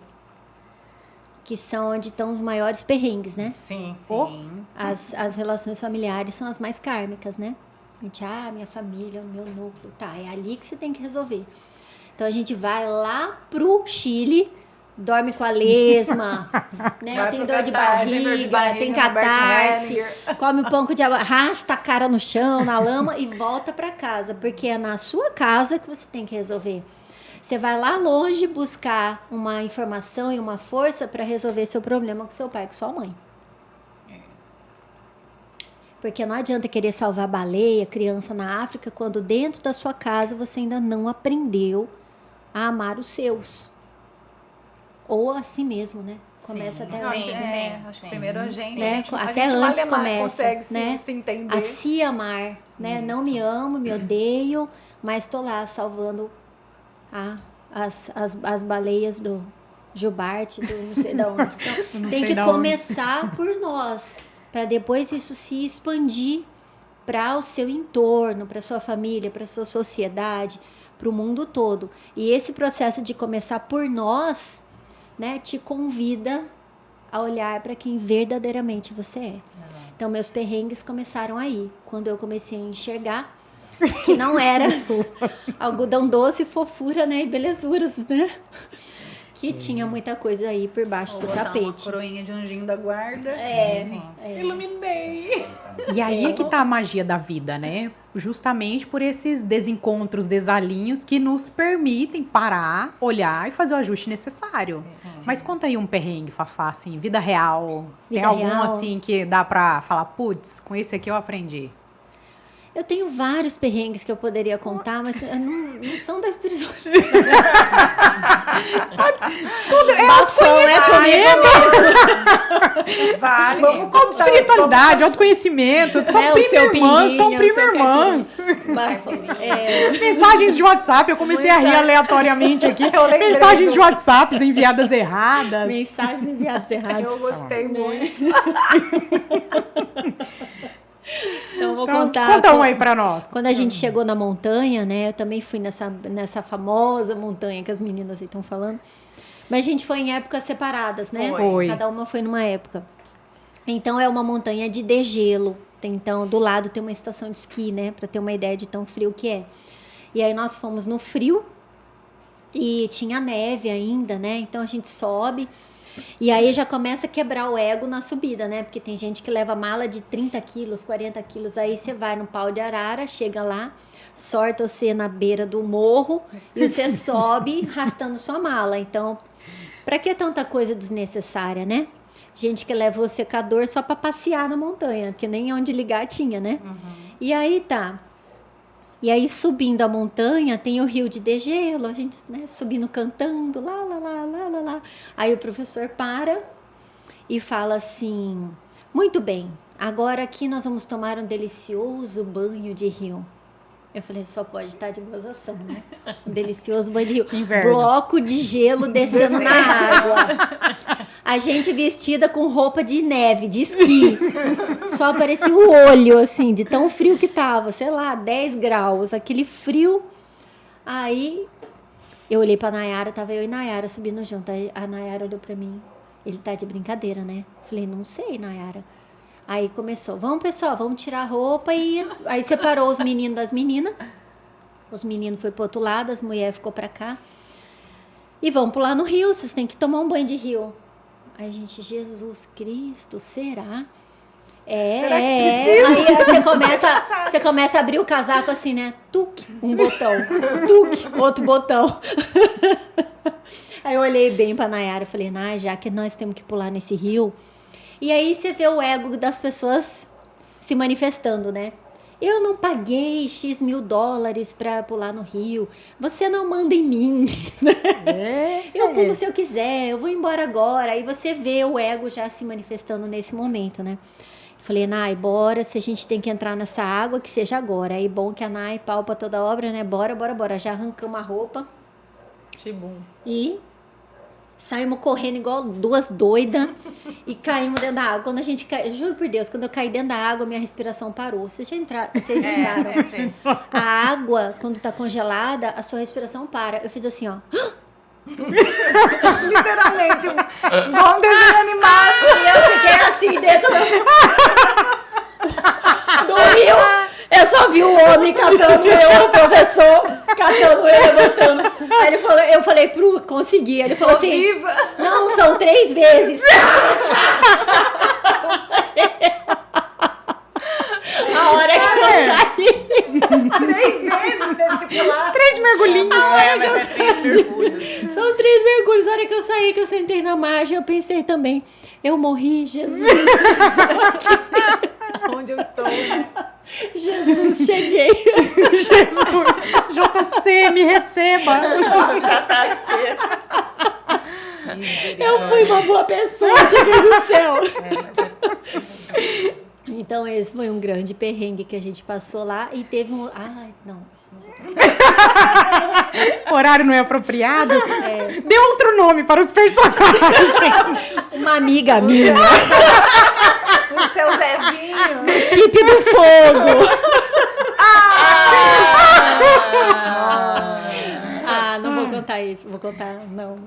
que são onde estão os maiores perrengues, né? Sim. Sim. As relações familiares são as mais kármicas, né? A gente, minha família, o meu núcleo, tá, é ali que você tem que resolver. Então a gente vai lá pro Chile, dorme com a lesma, né? Tem dor de barriga, tem catarse, come um pouco de água, arrasta a cara no chão, na lama e volta para casa, porque é na sua casa que você tem que resolver. Você vai lá longe buscar uma informação e uma força para resolver seu problema com seu pai, com sua mãe. Porque não adianta querer salvar baleia, criança na África, quando dentro da sua casa você ainda não aprendeu a amar os seus. Ou a si mesmo, né? Começa até antes. Acho que primeiro a gente, né? a Até gente antes começa, consegue né? se entender. A se amar, né? Isso. Não me amo, me odeio, mas estou lá salvando as baleias do Jubarte, do não sei de onde. Então, tem que começar por nós, para depois isso se expandir para o seu entorno, para sua família, para sua sociedade, para o mundo todo. E esse processo de começar por nós, né, te convida a olhar para quem verdadeiramente você é. Então, meus perrengues começaram aí, quando eu comecei a enxergar que não era algodão doce, fofura, né, e belezuras, né? Que tinha muita coisa aí por baixo do tapete. Uma coroinha de anjinho da guarda. Iluminei. E aí é que tá a magia da vida, né? Justamente por esses desencontros, desalinhos que nos permitem parar, olhar e fazer o ajuste necessário. Mas conta aí um perrengue, Fafá, assim, vida real. Tem algum real. assim que dá pra falar, putz, com esse aqui eu aprendi? Eu tenho vários perrengues que eu poderia contar, mas não são da espiritualidade. Tudo é autoconhecimento. Vale. Vamos contar. Espiritualidade, autoconhecimento, são É, o seu prima-irmãs, são pinguinho, o seu prima-irmãs. Mensagens de WhatsApp, eu comecei a rir aleatoriamente aqui. Mensagens de WhatsApp enviadas erradas. Mensagens enviadas erradas. Eu gostei muito. Então, vou Então, contar. conta um aí pra nós. Quando a gente chegou na montanha, né? Eu também fui nessa famosa montanha que as meninas aí estão falando. Mas a gente foi em épocas separadas, né? Foi. Cada uma foi numa época. Então, é uma montanha de degelo. Então, do lado tem uma estação de esqui, né? Pra ter uma ideia de tão frio que é. E aí, nós fomos no frio. E tinha neve ainda, né? Então, a gente sobe. E aí já começa a quebrar o ego na subida, né? Porque tem gente que leva mala de 30 quilos, 40 quilos. Aí você vai no pau de arara, chega lá, sorta você na beira do morro e você sobe arrastando sua mala. Então, pra que tanta coisa desnecessária, né? Gente que leva o secador só pra passear na montanha, porque nem onde ligar tinha, né? E aí tá. E aí, subindo a montanha, tem o rio de degelo, a gente, né, subindo, cantando, lá, lá, lá, lá, lá, lá. Aí o professor para e fala assim, muito bem, agora aqui nós vamos tomar um delicioso banho de rio. Eu falei, só pode estar de gozação, né? Um delicioso banho de rio. Inverno. Bloco de gelo descendo na água. A gente vestida com roupa de neve, de esqui. Só aparecia o olho, assim, de tão frio que tava. Sei lá, 10 graus. Aquele frio. Aí, eu olhei pra Nayara, tava eu e Nayara subindo junto. Aí a Nayara olhou pra mim. Ele tá de brincadeira, né? Falei, não sei, Nayara. Aí começou, vamos pessoal, vamos tirar a roupa. E aí separou os meninos das meninas. Os meninos foram pro outro lado, as mulheres ficou pra cá. E vamos pular no rio, vocês têm que tomar um banho de rio. Aí a gente, Jesus Cristo, será? Será que precisa? Aí você começa a abrir o casaco assim, né? Tuc, um botão. Tuc, outro botão. Aí eu olhei bem pra Nayara e falei, já que nós temos que pular nesse rio. E aí você vê o ego das pessoas se manifestando, né? Eu não paguei X mil dólares pra pular no rio. Você não manda em mim. Eu pulo se eu quiser, eu vou embora agora. Aí você vê o ego já se manifestando nesse momento, né? Falei, Nay, bora, se a gente tem que entrar nessa água, que seja agora. Aí bom que a Nay palpa toda a obra, né? Bora, bora, bora. Já arrancamos a roupa. Tibum. E saímos correndo igual duas doidas e caímos dentro da água. Quando a gente caiu, juro por Deus, quando eu caí dentro da água, minha respiração parou. Vocês entraram? A água, quando tá congelada, a sua respiração para. Eu fiz assim, ó. Literalmente, um bom desenho animado. E eu fiquei assim dentro do rio. Eu só vi o homem catando eu, o professor catando eu, levantando. Aí ele falou, eu falei consegui. Ele falou assim, Viva! não, são 3 vezes. A hora que eu saí. 3 vezes teve que pular. 3 mergulhinhos. Mas é 3 mergulhos. São 3 mergulhos. A hora que eu saí, que eu sentei na margem, eu pensei também, eu morri, Jesus. Onde eu estou, né? Jesus, cheguei. Jesus, JC, me receba. Já tá cedo. Eu fui uma boa pessoa, cheguei no céu. Mas Então, esse foi um grande perrengue que a gente passou lá. E teve um... Ai, não. Isso não... Horário não é apropriado? Dê outro nome para os personagens. Uma amiga minha, O seu Zezinho. Tipe do Fogo. Não vou contar isso. Vou contar, não.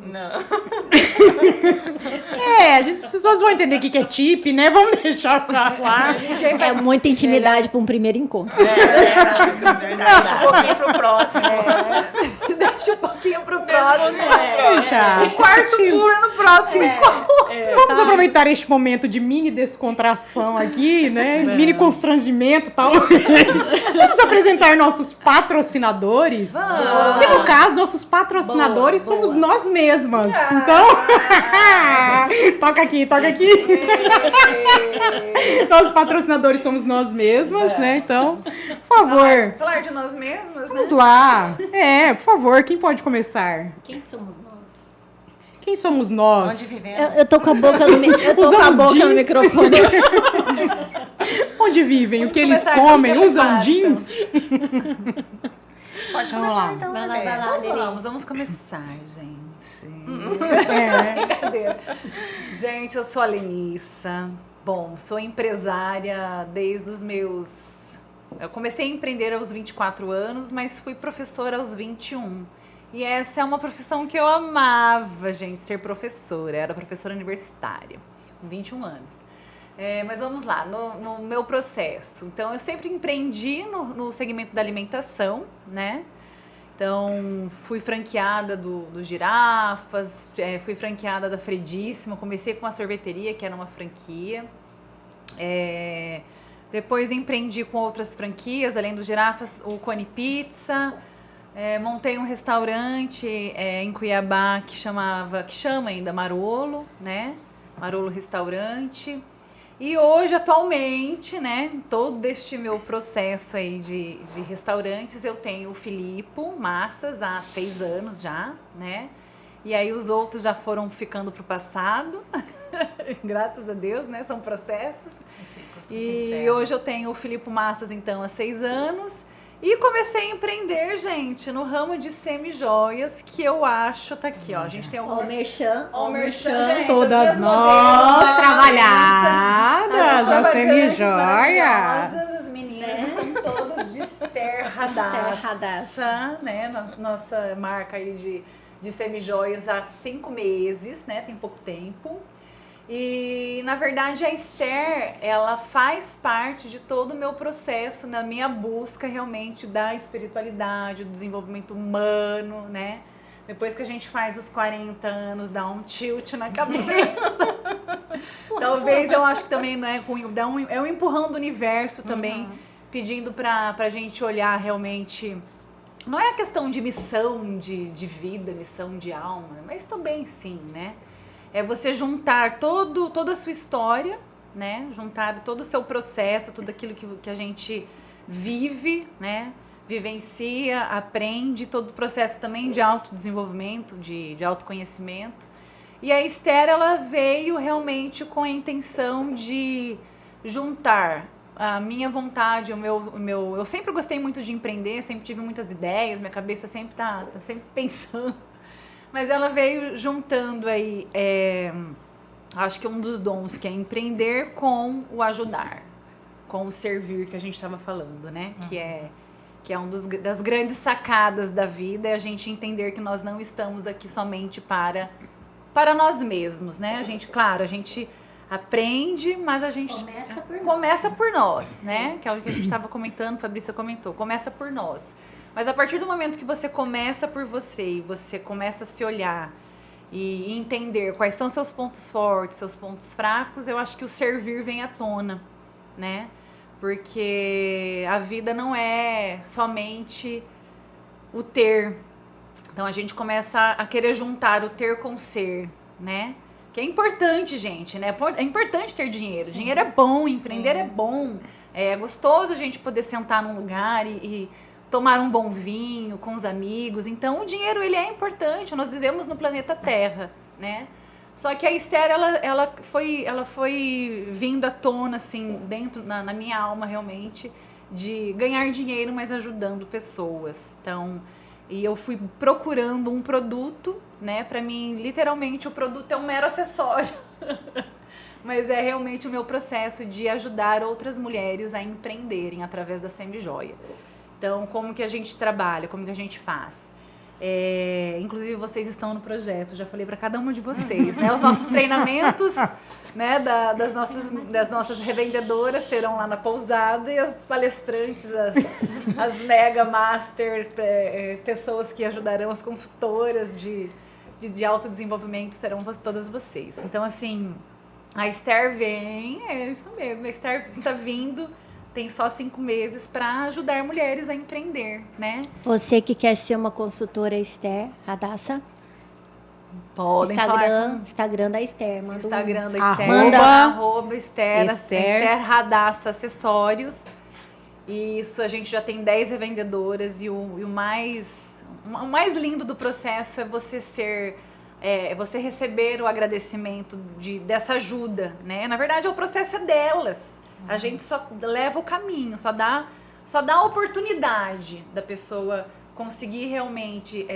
As pessoas vão entender o que é tip, né? Vamos deixar pra lá. É muita intimidade para um primeiro encontro. verdade. Um pouquinho pro próximo. Deixa um pouquinho pro próximo. Tá. Quarto pula no próximo encontro. Vamos aproveitar este momento de mini descontração aqui, né? Mini constrangimento e tal. Vamos apresentar nossos patrocinadores. Que no caso, nossos patrocinadores somos nós mesmas. Então, toca aqui. Nossos patrocinadores somos nós mesmas, né? Então, por favor, Falar de nós mesmas, né? vamos lá. Por favor, quem pode começar? Quem somos nós? Quem somos nós? Onde vivemos? Eu tô com a boca no, Usamos jeans? microfone. Onde vivem? O que eles começar comem? com o Usam preparo, jeans? Pode Vamos começar lá. então, Vai lá, Lelê. vai lá. Então vamos começar, gente. É. Brincadeira. Gente, eu sou a Lenissa. Bom, sou empresária desde os meus... Eu comecei a empreender aos 24 anos, mas fui professora aos 21. E essa é uma profissão que eu amava, gente, ser professora. Eu era professora universitária, com 21 anos. Mas vamos lá, no meu processo. Então, eu sempre empreendi no segmento da alimentação, né? Então, fui franqueada do Girafas, fui franqueada da Fredíssima. Comecei com uma sorveteria, que era uma franquia. Depois empreendi com outras franquias, além do Girafas, o Cone Pizza. Montei um restaurante em Cuiabá que chama ainda Marolo, né? Marolo Restaurante. E hoje, atualmente, né, todo este meu processo aí de restaurantes, eu tenho o Filipo Massas há 6 anos já, né? E aí os outros já foram ficando pro passado, graças a Deus, né? São processos. E hoje eu tenho o Filipo Massas, então, há 6 anos. E comecei a empreender, gente, no ramo de semi-joias, que eu acho, tá aqui, ó. A gente tem Ó, algumas... o merchan. Ó, o merchan, gente, Todas as minhas nós modelos, trabalhadas, as a extravagantes, semi-joia. maravilhosas, as meninas estão todas desterradaça, Desterradaça. né? Nossa marca aí de semi-joias há 5 meses, né? Tem pouco tempo. E, na verdade, a Esther, ela faz parte de todo o meu processo, na minha busca realmente da espiritualidade, do desenvolvimento humano, né? Depois que a gente faz os 40 anos, dá um tilt na cabeça. Talvez, eu acho que também, né, é um empurrão do universo também, pedindo pra gente olhar realmente... Não é a questão de missão de vida, missão de alma, mas também sim, né? É você juntar toda a sua história, né? Juntar todo o seu processo, tudo aquilo que a gente vive, né? Vivencia, aprende, todo o processo também de autodesenvolvimento, de autoconhecimento. E a Esther, ela veio realmente com a intenção de juntar a minha vontade, eu sempre gostei muito de empreender, sempre tive muitas ideias, minha cabeça sempre tá sempre pensando. Mas ela veio juntando aí, acho que um dos dons, que é empreender com o ajudar, com o servir que a gente estava falando, né? Que é um das grandes sacadas da vida, é a gente entender que nós não estamos aqui somente para nós mesmos, né? A gente aprende, mas a gente começa por nós, né? Que é o que a gente estava comentando, a Fabrícia comentou, começa por nós. Mas a partir do momento que você começa por você e você começa a se olhar e entender quais são seus pontos fortes, seus pontos fracos, eu acho que o servir vem à tona, né? Porque a vida não é somente o ter. Então a gente começa a querer juntar o ter com o ser, né? Que é importante, gente, né? É importante ter dinheiro. Sim. Dinheiro é bom, empreender é bom. É gostoso a gente poder sentar num lugar e tomar um bom vinho com os amigos. Então o dinheiro, ele é importante. Nós vivemos no planeta Terra, né? Só que a Esther, ela foi vindo à tona, assim, dentro, na minha alma, realmente, de ganhar dinheiro, mas ajudando pessoas. Então, e eu fui procurando um produto, né? Pra mim, literalmente, o produto é um mero acessório. Mas é realmente o meu processo de ajudar outras mulheres a empreenderem através da Semijoia. Então, como que a gente trabalha, como que a gente faz? Inclusive, vocês estão no projeto, já falei para cada uma de vocês, né? Os nossos treinamentos, né, das nossas revendedoras serão lá na pousada, e as palestrantes, as mega master, pessoas que ajudarão, as consultoras de autodesenvolvimento serão todas vocês. Então, assim, a Esther vem, é isso mesmo, a Esther está vindo, tem só 5 meses para ajudar mulheres a empreender, né? Você que quer ser uma consultora Esther Radassa, podem Instagram da Esther. Instagram da Esther. Arroba Esther Radassa Acessórios. E isso, a gente já tem 10 revendedoras e o mais lindo do processo é você você receber o agradecimento dessa ajuda, né? Na verdade, o processo é delas. A gente só leva o caminho, só dá a oportunidade da pessoa conseguir realmente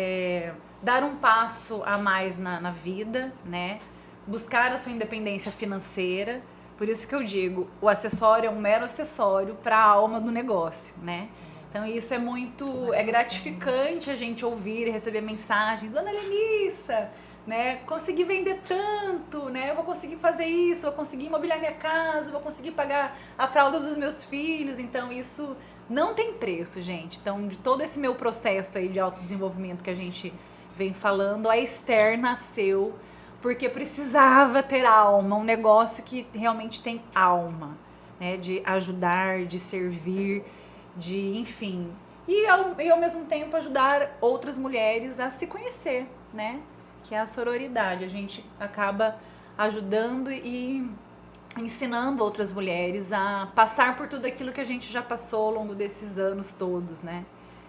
dar um passo a mais na vida, né? Buscar a sua independência financeira. Por isso que eu digo, o acessório é um mero acessório para a alma do negócio, né? Então isso é gratificante a gente ouvir e receber mensagens, Dona Lenissa, né? Consegui vender tanto, né? Eu vou conseguir fazer isso, vou conseguir imobiliar minha casa, vou conseguir pagar a fralda dos meus filhos. Então isso não tem preço, gente. Então, de todo esse meu processo aí de autodesenvolvimento que a gente vem falando, a Esther nasceu porque precisava ter alma, um negócio que realmente tem alma, né? De ajudar, de servir, enfim. E ao mesmo tempo ajudar outras mulheres a se conhecer, né? Que é a sororidade. A gente acaba ajudando e ensinando outras mulheres a passar por tudo aquilo que a gente já passou ao longo desses anos todos, né?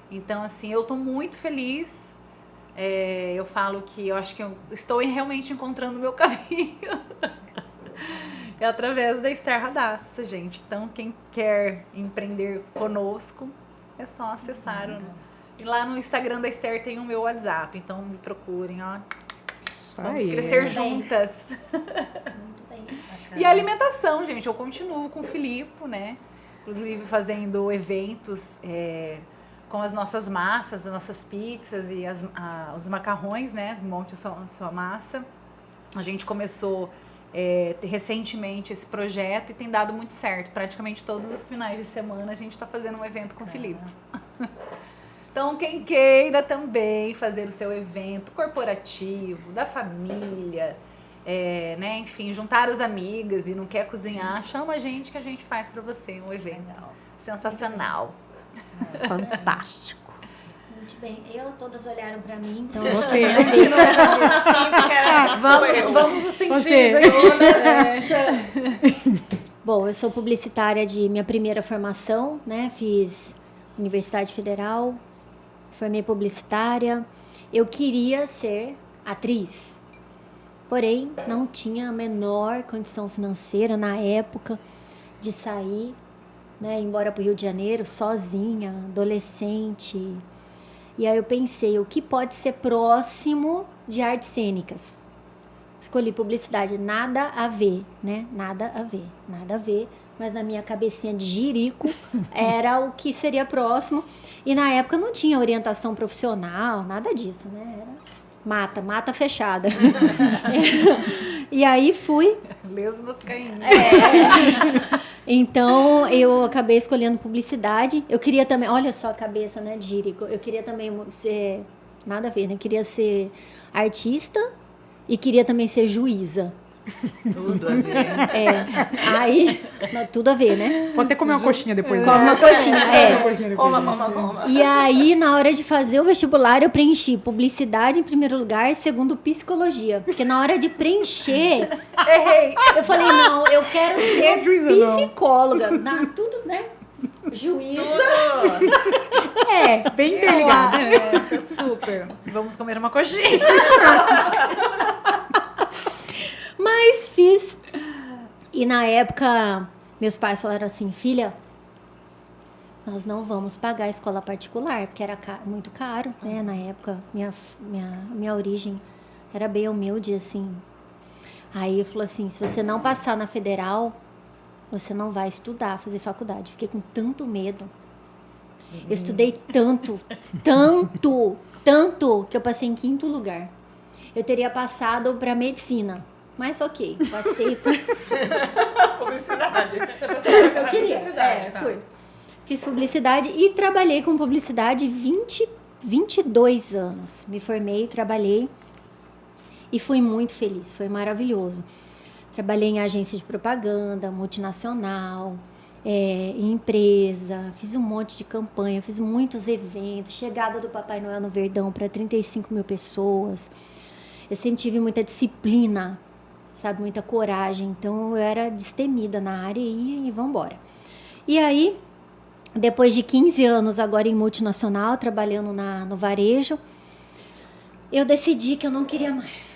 Então, assim, eu estou muito feliz. Eu falo que eu acho que eu estou realmente encontrando o meu caminho. É através da Esther Radassa, gente. Então, quem quer empreender conosco, é só acessar E lá no Instagram da Esther tem o meu WhatsApp, então me procurem, ó. Vamos crescer juntas. Muito bem. E a alimentação, gente, eu continuo com o Filipe, né? Inclusive fazendo eventos com as nossas massas, as nossas pizzas e os macarrões, né? Monte sua massa. A gente começou recentemente esse projeto e tem dado muito certo. Praticamente todos os finais de semana a gente está fazendo um evento com o Filipe. Então, quem queira também fazer o seu evento corporativo, da família, né? Enfim, juntar as amigas e não quer cozinhar, chama a gente que a gente faz para você um evento sensacional. Fantástico. Muito bem. Todas olharam para mim, então Você. Vamos no sentido aí, Bom, eu sou publicitária de minha primeira formação, né? Fiz Universidade Federal, formei publicitária. Eu queria ser atriz, porém não tinha a menor condição financeira na época de sair, né? Embora para o Rio de Janeiro sozinha, adolescente. E aí eu pensei, o que pode ser próximo de artes cênicas? Escolhi publicidade, nada a ver, né? Nada a ver. Mas na minha cabecinha de jirico era o que seria próximo. E na época não tinha orientação profissional, nada disso, né? Era mata fechada. E aí fui. Lesmas caindo. Então eu acabei escolhendo publicidade. Eu queria também, olha só a cabeça, né, de jirico. Eu queria também ser, nada a ver, né? Queria ser artista E queria também ser juíza. Tudo a ver. Aí, tudo a ver, né? Vou até comer uma coxinha depois. Come uma coxinha, Coma. E aí, na hora de fazer o vestibular, eu preenchi publicidade em primeiro lugar, segundo psicologia. Porque na hora de preencher, Errei. eu falei, não, eu quero ser juíza, não. psicóloga. Tudo, né? Juíza. Bem interligado. Super. Vamos comer uma coxinha. Mas fiz. E na época, meus pais falaram assim, filha, nós não vamos pagar a escola particular, porque era muito caro, né? Na época, minha origem era bem humilde, assim. Aí ele falou assim, se você não passar na federal, você não vai estudar, fazer faculdade. Fiquei com tanto medo. Eu estudei tanto, que eu passei em 5º lugar. Eu teria passado para medicina. Mas ok, passei por... Publicidade. Eu queria, fui. Fiz publicidade e trabalhei com publicidade 22 anos. Me formei, trabalhei e fui muito feliz, foi maravilhoso. Trabalhei em agência de propaganda, multinacional, em empresa, fiz um monte de campanha, fiz muitos eventos, chegada do Papai Noel no Verdão para 35 mil pessoas. Eu sempre tive muita disciplina, sabe, muita coragem, então eu era destemida na área e vamos embora. E aí, depois de 15 anos agora em multinacional, trabalhando no varejo, eu decidi que eu não queria mais.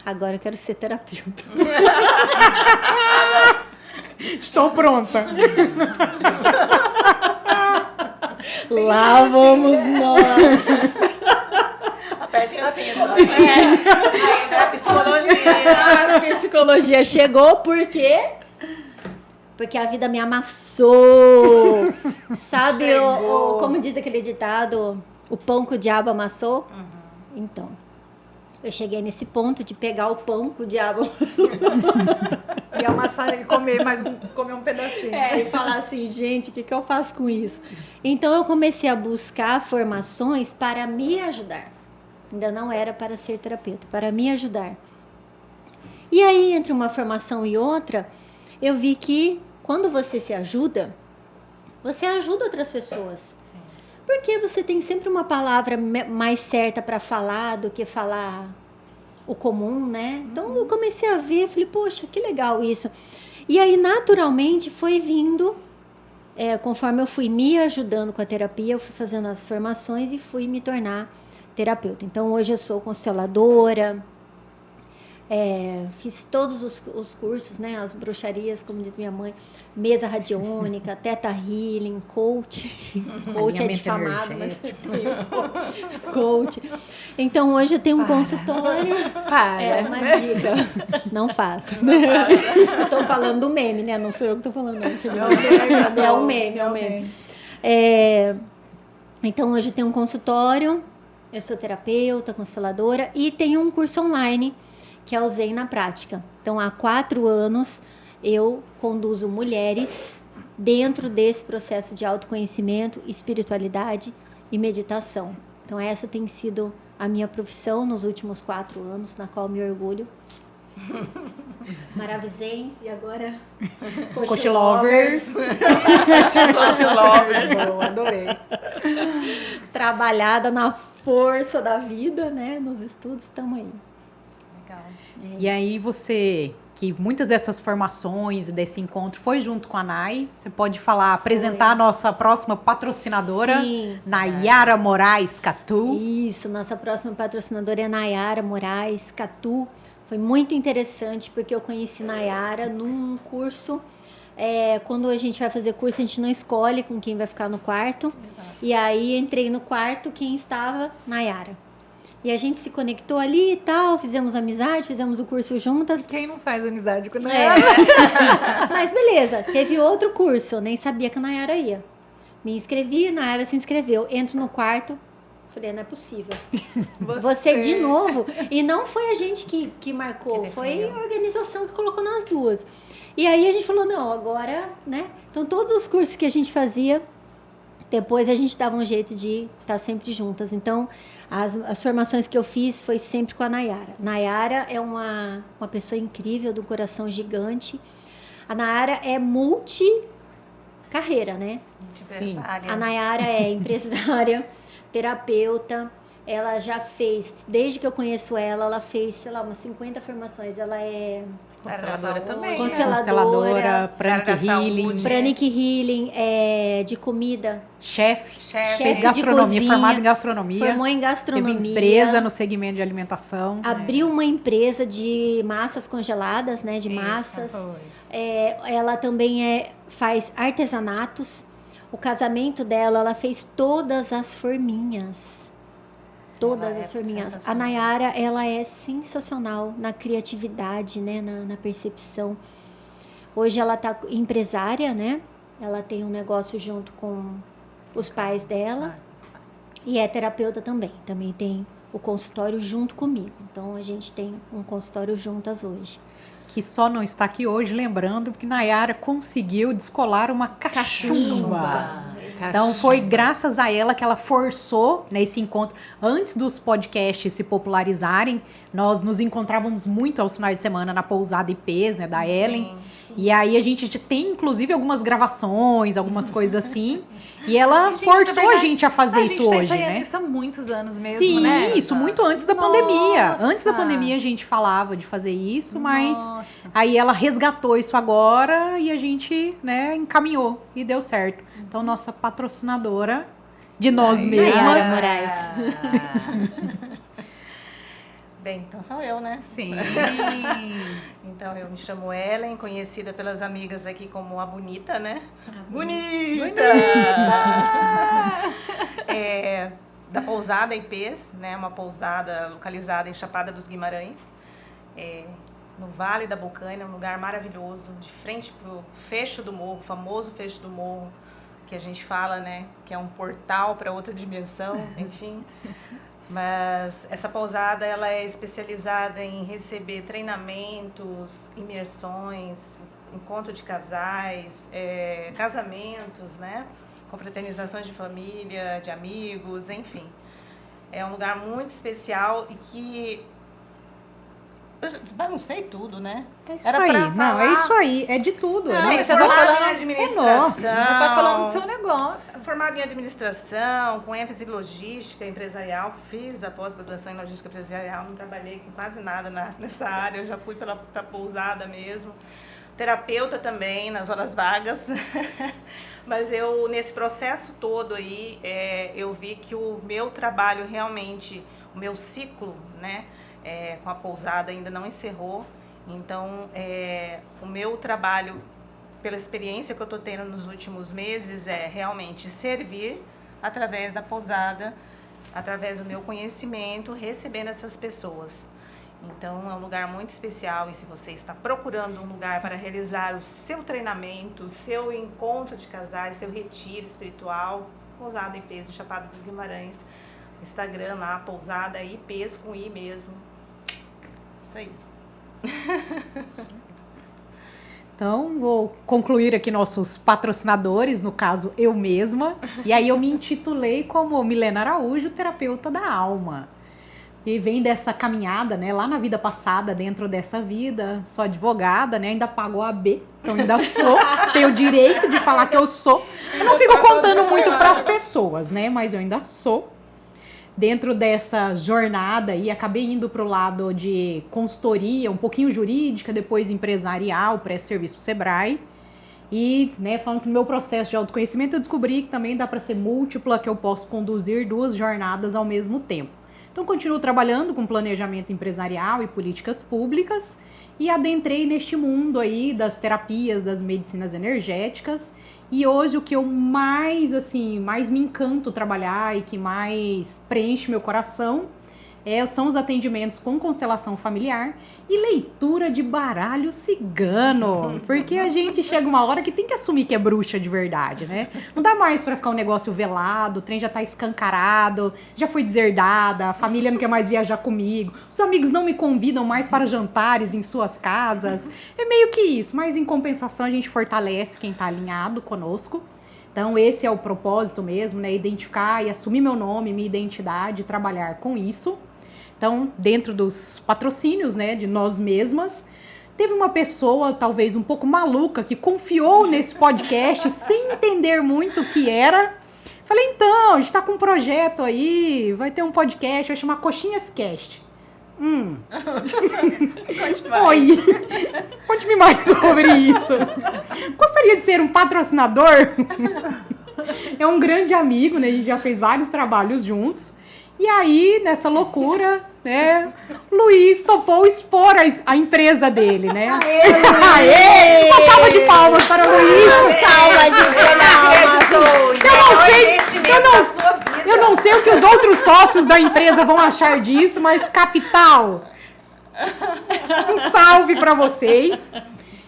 Agora eu quero ser terapeuta. Estou pronta. Lá vamos nós. Apertem assim. A psicologia. A psicologia chegou por quê? Porque a vida me amassou. Sabe, como diz aquele ditado, o pão que o diabo amassou? Então, eu cheguei nesse ponto de pegar o pão que o diabo... E amassar e comer um pedacinho. e falar assim, gente, o que eu faço com isso? Então, eu comecei a buscar formações para me ajudar. Ainda não era para ser terapeuta, para me ajudar. E aí, entre uma formação e outra, eu vi que quando você se ajuda, você ajuda outras pessoas. Sim. Porque você tem sempre uma palavra mais certa para falar do que falar o comum, né? Então, eu comecei a ver, falei, poxa, que legal isso. E aí, naturalmente, foi vindo, conforme eu fui me ajudando com a terapia, eu fui fazendo as formações e fui me tornar terapeuta. Então, hoje eu sou consteladora, fiz todos os cursos, né, as bruxarias, como diz minha mãe, mesa radiônica, teta healing, coach é difamado, mas coach. Então, hoje eu tenho um consultório. Uma dica, não faça. Eu tô falando do meme, né, não sou eu que tô falando, não. É um meme. Então, hoje eu tenho um consultório, eu sou terapeuta, consteladora e tenho um curso online que é o Zen na Prática. Então, há 4 anos, eu conduzo mulheres dentro desse processo de autoconhecimento, espiritualidade e meditação. Então, essa tem sido a minha profissão nos últimos 4 anos, na qual me orgulho. Maravizense e agora Coach Lovers. Coach Lovers. Boa, adorei. Trabalhada na força da vida, né? Nos estudos, estamos aí. Legal. E aí você, que muitas dessas formações e desse encontro foi junto com a Nay, você pode apresentar a nossa próxima patrocinadora, Sim. Nayara Moraes Catu. Isso, nossa próxima patrocinadora é Nayara Moraes Catu. Foi muito interessante porque eu conheci Nayara num curso. Quando a gente vai fazer curso, a gente não escolhe com quem vai ficar no quarto. Exato. E aí entrei no quarto, quem estava? Nayara. E a gente se conectou ali e tal, fizemos amizade, fizemos o curso juntas. Quem não faz amizade com a Mas beleza, teve outro curso, eu nem sabia que a Nayara ia. Me inscrevi, a Nayara se inscreveu. Entro no quarto, falei, não é possível. Você de novo. E não foi a gente que marcou, foi a organização que colocou nós duas. E aí a gente falou, não, agora, né? Então todos os cursos que a gente fazia, depois a gente dava um jeito de estar sempre juntas. Então, As formações que eu fiz foi sempre com a Nayara. Nayara é uma pessoa incrível, do coração gigante. A Nayara é multi-carreira, né? Empresária. A Nayara é empresária, terapeuta. Ela já fez, desde que eu conheço ela fez, sei lá, umas 50 formações. Ela é Consteladora também. Consteladora, Pranic Healing, Pranic Healing, de comida. chefe Chefe de gastronomia, cozinha. formada em gastronomia. Formou em gastronomia. Teve empresa no segmento de alimentação. Abriu uma empresa de massas congeladas, né? De massas. Foi. Ela também faz artesanatos. O casamento dela, ela fez todas as forminhas. Todas Ela as é forminhas. A sensacional. Nayara, ela é sensacional na criatividade, né? Na percepção. Hoje ela tá empresária, né? Ela tem um negócio junto com os pais dela. E é terapeuta também. Também tem o consultório junto comigo. Então, a gente tem um consultório juntas hoje. Que só não está aqui hoje, lembrando que Nayara conseguiu descolar uma cachumba. Então foi graças a ela que ela forçou, né, esse encontro. Antes dos podcasts se popularizarem, nós nos encontrávamos muito aos finais de semana na pousada IPs, né, da Ellen. Sim. E aí a gente tem inclusive algumas gravações, algumas coisas assim. E ela Gente, forçou na verdade, a gente a fazer isso A gente hoje, tá ensaiando né? isso há muitos anos mesmo, Sim, né? isso muito antes da Nossa. pandemia. Antes da pandemia a gente falava de fazer isso, mas aí ela resgatou isso agora e a gente, né, encaminhou e deu certo. Então, nossa patrocinadora de nós mesmas. Nayara Moraes. Bem, então sou eu, né? Sim. Então, eu me chamo Ellen, conhecida pelas amigas aqui como a Bonita, né? Bonita! Da pousada IPs, né? Uma pousada localizada em Chapada dos Guimarães, no Vale da Bocaina, um lugar maravilhoso, de frente pro Fecho do Morro, o famoso Fecho do Morro, que a gente fala, né? Que é um portal para outra dimensão, enfim. Mas essa pousada, ela é especializada em receber treinamentos, imersões, encontro de casais, casamentos, né? Confraternizações de família, de amigos, enfim. É um lugar muito especial e que... Eu baguncei tudo, né? É isso aí, não, é isso aí, é de tudo. Não, né? mas Formada você vai em falando- administração. Você tá falando do seu negócio. Formada em administração, com ênfase em logística empresarial. Fiz a pós-graduação em logística empresarial, não trabalhei com quase nada nessa área, eu já fui para pousada mesmo. Terapeuta também, nas horas vagas. Mas eu, nesse processo todo aí, eu vi que o meu trabalho realmente, o meu ciclo, né, com a pousada ainda não encerrou. Então, o meu trabalho, pela experiência que eu estou tendo nos últimos meses, é realmente servir através da pousada, através do meu conhecimento, recebendo essas pessoas. Então, é um lugar muito especial e se você está procurando um lugar para realizar o seu treinamento, o seu encontro de casais, seu retiro espiritual, Pousada IPs de Chapada dos Guimarães, Instagram lá, Pousada IPs com I mesmo. Isso aí. Então, vou concluir aqui nossos patrocinadores, no caso, eu mesma. E aí eu me intitulei como Milena Araújo, terapeuta da alma. E vem dessa caminhada, né, lá na vida passada, dentro dessa vida, sou advogada, né, ainda pago a AB, então ainda sou, tenho o direito de falar que eu sou. Eu não fico contando muito para as pessoas, né, mas eu ainda sou. Dentro dessa jornada aí, acabei indo para o lado de consultoria, um pouquinho jurídica, depois empresarial, pré-serviço pro Sebrae. E, né, falando que no meu processo de autoconhecimento eu descobri que também dá para ser múltipla, que eu posso conduzir 2 jornadas ao mesmo tempo. Então, continuo trabalhando com planejamento empresarial e políticas públicas e adentrei neste mundo aí das terapias, das medicinas energéticas. E hoje o que eu mais me encanto trabalhar e que mais preenche meu coração são os atendimentos com constelação familiar e leitura de baralho cigano. Porque a gente chega uma hora que tem que assumir que é bruxa de verdade, né? Não dá mais pra ficar um negócio velado, o trem já tá escancarado, já fui deserdada, a família não quer mais viajar comigo, os amigos não me convidam mais para jantares em suas casas. É meio que isso, mas em compensação a gente fortalece quem tá alinhado conosco. Então, esse é o propósito mesmo, né? Identificar e assumir meu nome, minha identidade, trabalhar com isso. Então, dentro dos patrocínios, né, de nós mesmas, teve uma pessoa, talvez um pouco maluca, que confiou nesse podcast sem entender muito o que era. Falei, então, a gente tá com um projeto aí, vai ter um podcast, vai chamar Coxinhas Cast. Conte mais. Oi, conte-me mais sobre isso. Gostaria de ser um patrocinador? É um grande amigo, né? A gente já fez vários trabalhos juntos. E aí, nessa loucura, né? Luiz topou expor a empresa dele, né? Aê! Uma salva de palmas para o Luiz. Salva de palmas. Eu não sei o que os outros sócios da empresa vão achar disso, mas capital, um salve para vocês.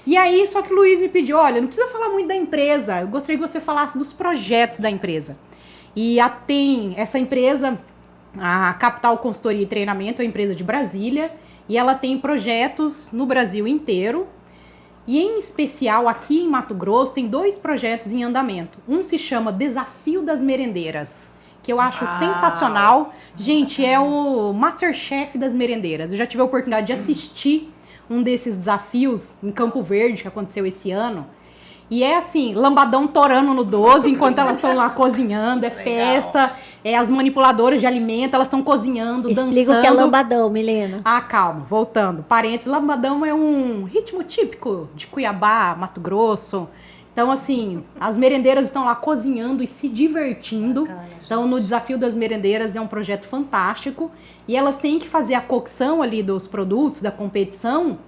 E aí, só que o Luiz me pediu, olha, não precisa falar muito da empresa, eu gostaria que você falasse dos projetos da empresa. E tem essa empresa, a Capital Consultoria e Treinamento, é uma empresa de Brasília, e ela tem projetos no Brasil inteiro. E em especial aqui em Mato Grosso tem 2 projetos em andamento. Um se chama Desafio das Merendeiras, que eu acho sensacional. Gente, é o Masterchef das merendeiras. Eu já tive a oportunidade de assistir um desses desafios em Campo Verde, que aconteceu esse ano. E é assim, lambadão torando no 12, enquanto elas estão lá cozinhando, é festa, as manipuladoras de alimento, elas estão cozinhando, dançando. Explica o que é lambadão, Milena. Ah, calma, voltando. Parênteses, lambadão é um ritmo típico de Cuiabá, Mato Grosso. Então, assim, as merendeiras estão lá cozinhando e se divertindo. Bacana, então, no Desafio das Merendeiras é um projeto fantástico. E elas têm que fazer a cocção ali dos produtos, da competição,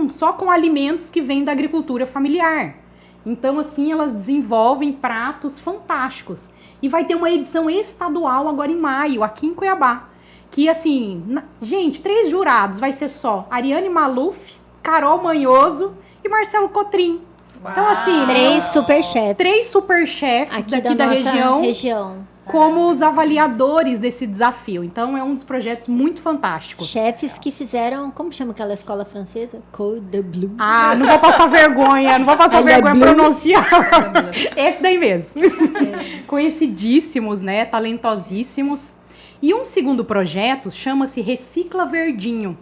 só com alimentos que vêm da agricultura familiar. Então, assim, elas desenvolvem pratos fantásticos. E vai ter uma edição estadual agora em maio, aqui em Cuiabá. Que, assim, gente, 3 jurados. Vai ser só Ariane Maluf, Carol Manhoso e Marcelo Cotrim. Então, assim, 3 superchefs daqui da região. Como os avaliadores desse desafio. Então, é um dos projetos muito fantásticos. Chefes que fizeram, como chama aquela escola francesa? Code Bleu. Ah, não vou passar vergonha pronunciar. Esse daí mesmo. Conhecidíssimos, né? Talentosíssimos. E um segundo projeto chama-se Recicla Verdinho.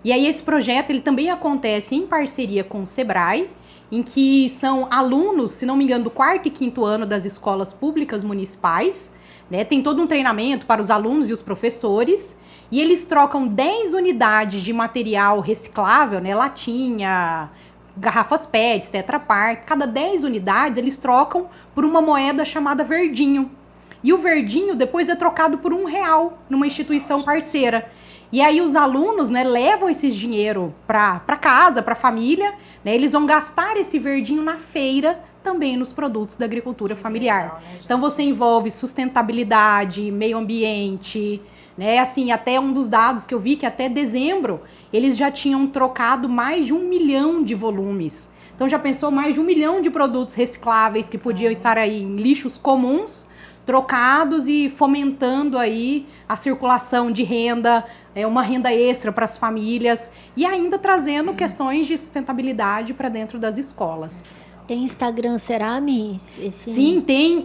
E aí esse projeto, ele também acontece em parceria com o Sebrae, em que são alunos, se não me engano, do 4º e 5º ano das escolas públicas municipais, né? Tem todo um treinamento para os alunos e os professores, e eles trocam 10 unidades de material reciclável, né? Latinha, garrafas PET, Tetra Pak. Cada 10 unidades eles trocam por uma moeda chamada verdinho. E o verdinho depois é trocado por R$1 numa instituição parceira. E aí os alunos, né, levam esse dinheiro para casa, para a família, né, eles vão gastar esse verdinho na feira, também nos produtos da agricultura familiar. Legal, né, então você envolve sustentabilidade, meio ambiente, né, assim, até um dos dados que eu vi que até dezembro eles já tinham trocado mais de 1 milhão de volumes. Então já pensou mais de 1 milhão de produtos recicláveis que podiam estar aí em lixos comuns, trocados e fomentando aí a circulação de renda, uma renda extra para as famílias e ainda trazendo questões de sustentabilidade para dentro das escolas. Tem Instagram, será, Mi? Sim, tem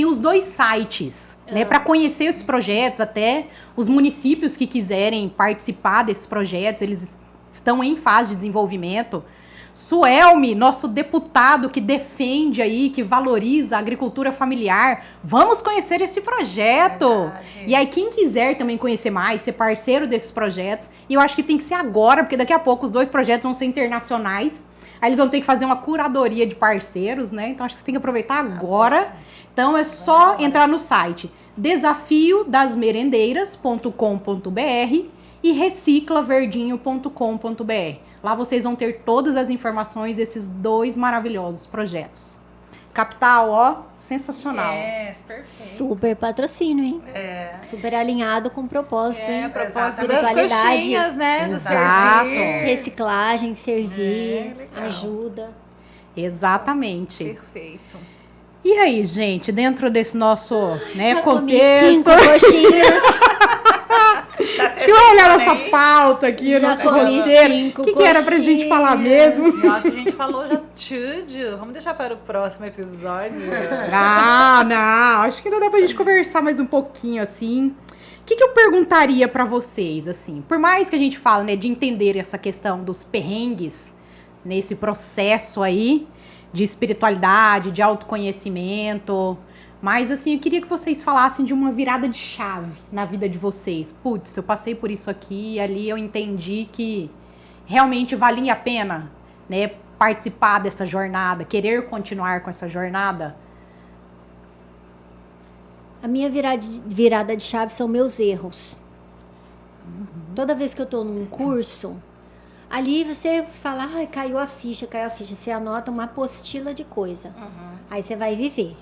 os 2 sites, né, para conhecer esses projetos, até os municípios que quiserem participar desses projetos, eles estão em fase de desenvolvimento. Suelme, nosso deputado que defende aí, que valoriza a agricultura familiar, vamos conhecer esse projeto. Verdade. E aí quem quiser também conhecer mais, ser parceiro desses projetos, e eu acho que tem que ser agora, porque daqui a pouco os 2 projetos vão ser internacionais, aí eles vão ter que fazer uma curadoria de parceiros, né? Então acho que você tem que aproveitar agora. Então é só entrar no site desafiodasmerendeiras.com.br e reciclaverdinho.com.br. Lá vocês vão ter todas as informações desses 2 maravilhosos projetos. Capital, ó, sensacional. Perfeito. Super patrocínio, hein? Super alinhado com o propósito, hein? Propósito das coxinhas, né? Do servir. Reciclagem, servir, ajuda. Exatamente. Perfeito. E aí, gente, dentro desse nosso, né, Já contexto... comi 5 coxinhas. Deixa eu olhar nossa pauta aqui, Já nosso comi roteiro. 5 O que era pra gente falar coxinhas. mesmo? Eu acho que a gente falou já tudo. Vamos deixar para o próximo episódio. Não. Acho que ainda dá pra gente conversar mais um pouquinho, assim. O que eu perguntaria pra vocês, assim? Por mais que a gente fale, né, de entender essa questão dos perrengues nesse processo aí de espiritualidade, de autoconhecimento... Mas, assim, eu queria que vocês falassem de uma virada de chave na vida de vocês. Putz, eu passei por isso aqui e ali eu entendi que realmente valia a pena, né, participar dessa jornada, querer continuar com essa jornada. A minha virada de chave são meus erros. Toda vez que eu tô num curso, ali você fala, caiu a ficha. Você anota uma apostila de coisa. Aí você vai viver.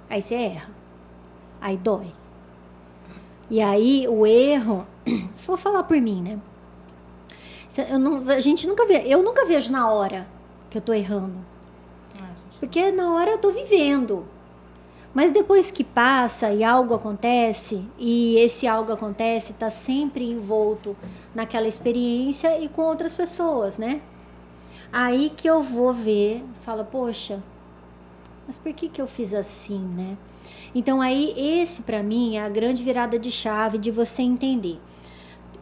Aí você erra. Aí dói. E aí o erro, vou falar por mim, né? Eu nunca vejo na hora que eu tô errando. Porque na hora eu tô vivendo. Mas depois que passa e algo acontece, e esse algo acontece, tá sempre envolto naquela experiência e com outras pessoas, né? Aí que eu vou ver, falo, poxa, mas por que eu fiz assim, né? Então aí esse pra mim é a grande virada de chave de você entender.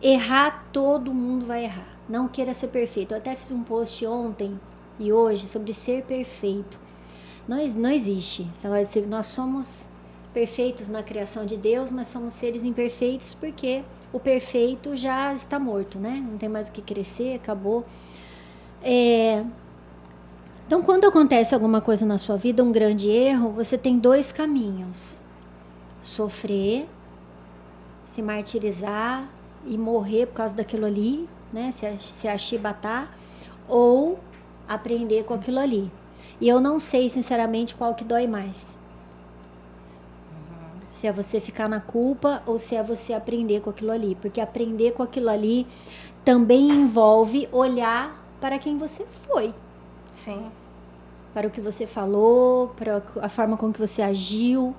Errar, todo mundo vai errar. Não queira ser perfeito. Eu até fiz um post ontem e hoje sobre ser perfeito. Não existe. Nós somos perfeitos na criação de Deus, mas somos seres imperfeitos porque o perfeito já está morto, né? Não tem mais o que crescer, acabou. Então, quando acontece alguma coisa na sua vida, um grande erro, você tem 2 caminhos. Sofrer, se martirizar e morrer por causa daquilo ali, né? Se achibatar, ou aprender com aquilo ali. E eu não sei, sinceramente, qual que dói mais. Se é você ficar na culpa ou se é você aprender com aquilo ali. Porque aprender com aquilo ali também envolve olhar para quem você foi. Sim. Para o que você falou, para a forma com que você agiu.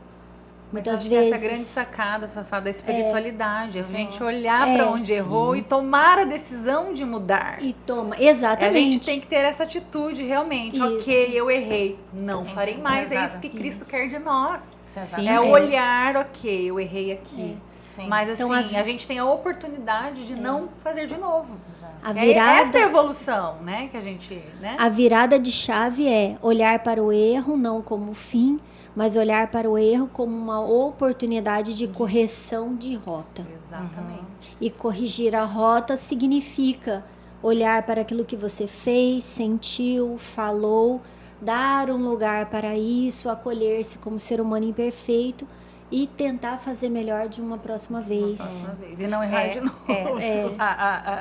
Mas Muitas acho vezes. que essa grande sacada, Fafá, da espiritualidade. A Sim. gente olhar para onde errou e tomar a decisão de mudar. E toma, exatamente. A gente tem que ter essa atitude realmente. Isso. Ok, eu errei. Não farei mais. É isso que Exato. Cristo Isso. quer de nós. Sim, É o olhar, ok, eu errei aqui. Sim. Mas assim, Então, a gente tem a oportunidade de não fazer de novo. Exato. A virada, Essa é a evolução, né? Que a gente, né? a virada de chave é olhar para o erro não como fim, mas olhar para o erro como uma oportunidade de correção de rota. Exatamente. E corrigir a rota significa olhar para aquilo que você fez, sentiu, falou, dar um lugar para isso, acolher-se como ser humano imperfeito e tentar fazer melhor de uma próxima vez. Uma vez. E não errar de novo.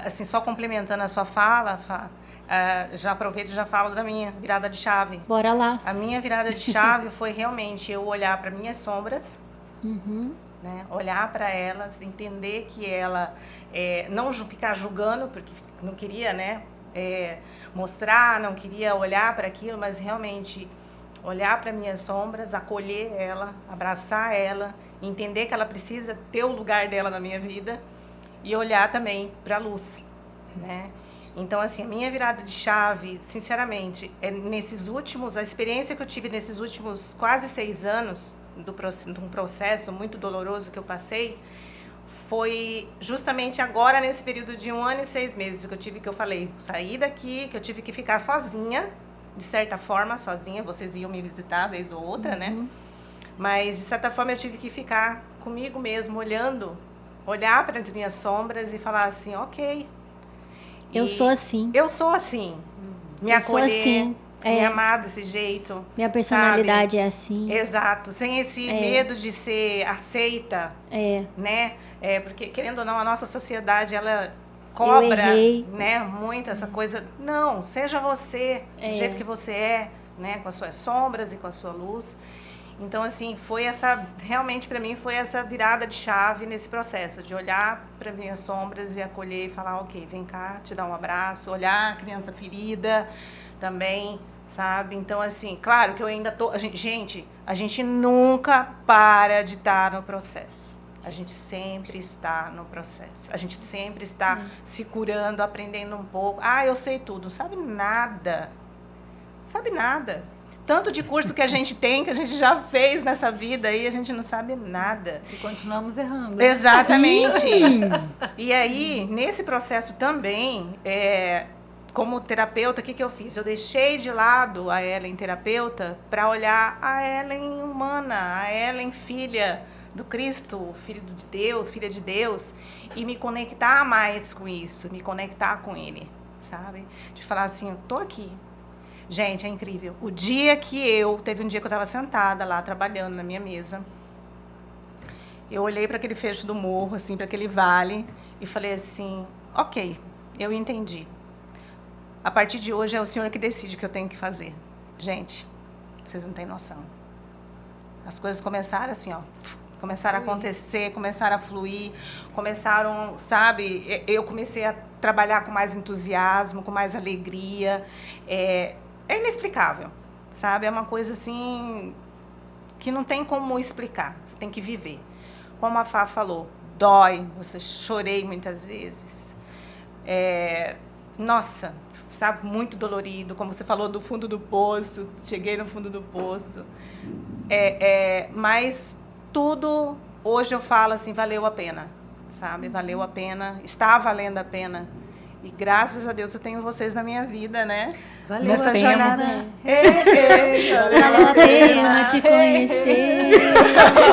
Assim, só complementando a sua fala, Fá, já aproveito e já falo da minha virada de chave. Bora lá. A minha virada de chave foi realmente eu olhar para minhas sombras, né? Olhar para elas, entender que ela, não ficar julgando, porque não queria, né, mostrar, não queria olhar para aquilo, mas realmente olhar para minhas sombras, acolher ela, abraçar ela, entender que ela precisa ter o lugar dela na minha vida e olhar também para a luz, né? Então, assim, a minha virada de chave, sinceramente, a experiência que eu tive nesses últimos quase 6 anos, de um processo muito doloroso que eu passei, foi justamente agora, nesse período de 1 ano e 6 meses, que eu falei, saí daqui, que eu tive que ficar sozinha, de certa forma, sozinha, vocês iam me visitar, vez ou outra, né? Mas, de certa forma, eu tive que ficar comigo mesmo, olhar para as minhas sombras e falar assim, ok. Eu sou assim. Eu sou assim. Me Eu sou acolher, assim, me amar desse jeito. Minha personalidade sabe? é assim. Exato, sem esse medo de ser aceita, né? Porque, querendo ou não, a nossa sociedade, ela cobra, né, muito essa coisa. Não, seja você, do jeito que você é, né, com as suas sombras e com a sua luz. Então, assim, realmente para mim foi essa virada de chave nesse processo, de olhar para minhas sombras e acolher e falar, ok, vem cá, te dar um abraço, olhar a criança ferida também, sabe? Então, assim, claro que eu ainda tô... A gente nunca para de estar no processo. A gente sempre está no processo. A gente sempre está se curando, aprendendo um pouco. Ah, eu sei tudo. Não sabe nada. Não sabe nada. Tanto de curso que a gente tem, que a gente já fez nessa vida aí, a gente não sabe nada. E continuamos errando. Exatamente. Sim. E aí, nesse processo também, como terapeuta, o que eu fiz? Eu deixei de lado a Ellen terapeuta para olhar a Ellen humana, a Ellen filha do Cristo, filho de Deus, filha de Deus, e me conectar mais com isso, me conectar com Ele, sabe? De falar assim, eu tô aqui. Gente, é incrível. O dia que teve um dia que eu estava sentada lá, trabalhando na minha mesa, eu olhei para aquele fecho do morro, assim, para aquele vale, e falei assim, ok, eu entendi. A partir de hoje é o Senhor que decide o que eu tenho que fazer. Gente, vocês não têm noção. As coisas começaram assim, ó, começaram a acontecer, começaram a fluir, começaram, sabe, eu comecei a trabalhar com mais entusiasmo, com mais alegria. É inexplicável, sabe? É uma coisa assim que não tem como explicar, você tem que viver. Como a Fá falou, dói, chorei muitas vezes. Nossa, sabe, muito dolorido, como você falou do fundo do poço, cheguei no fundo do poço. Mas tudo, hoje eu falo assim, valeu a pena, sabe? Valeu a pena, está valendo a pena. E graças a Deus eu tenho vocês na minha vida, né? Valeu nessa a jornada. pena. Valeu a pena te conhecer.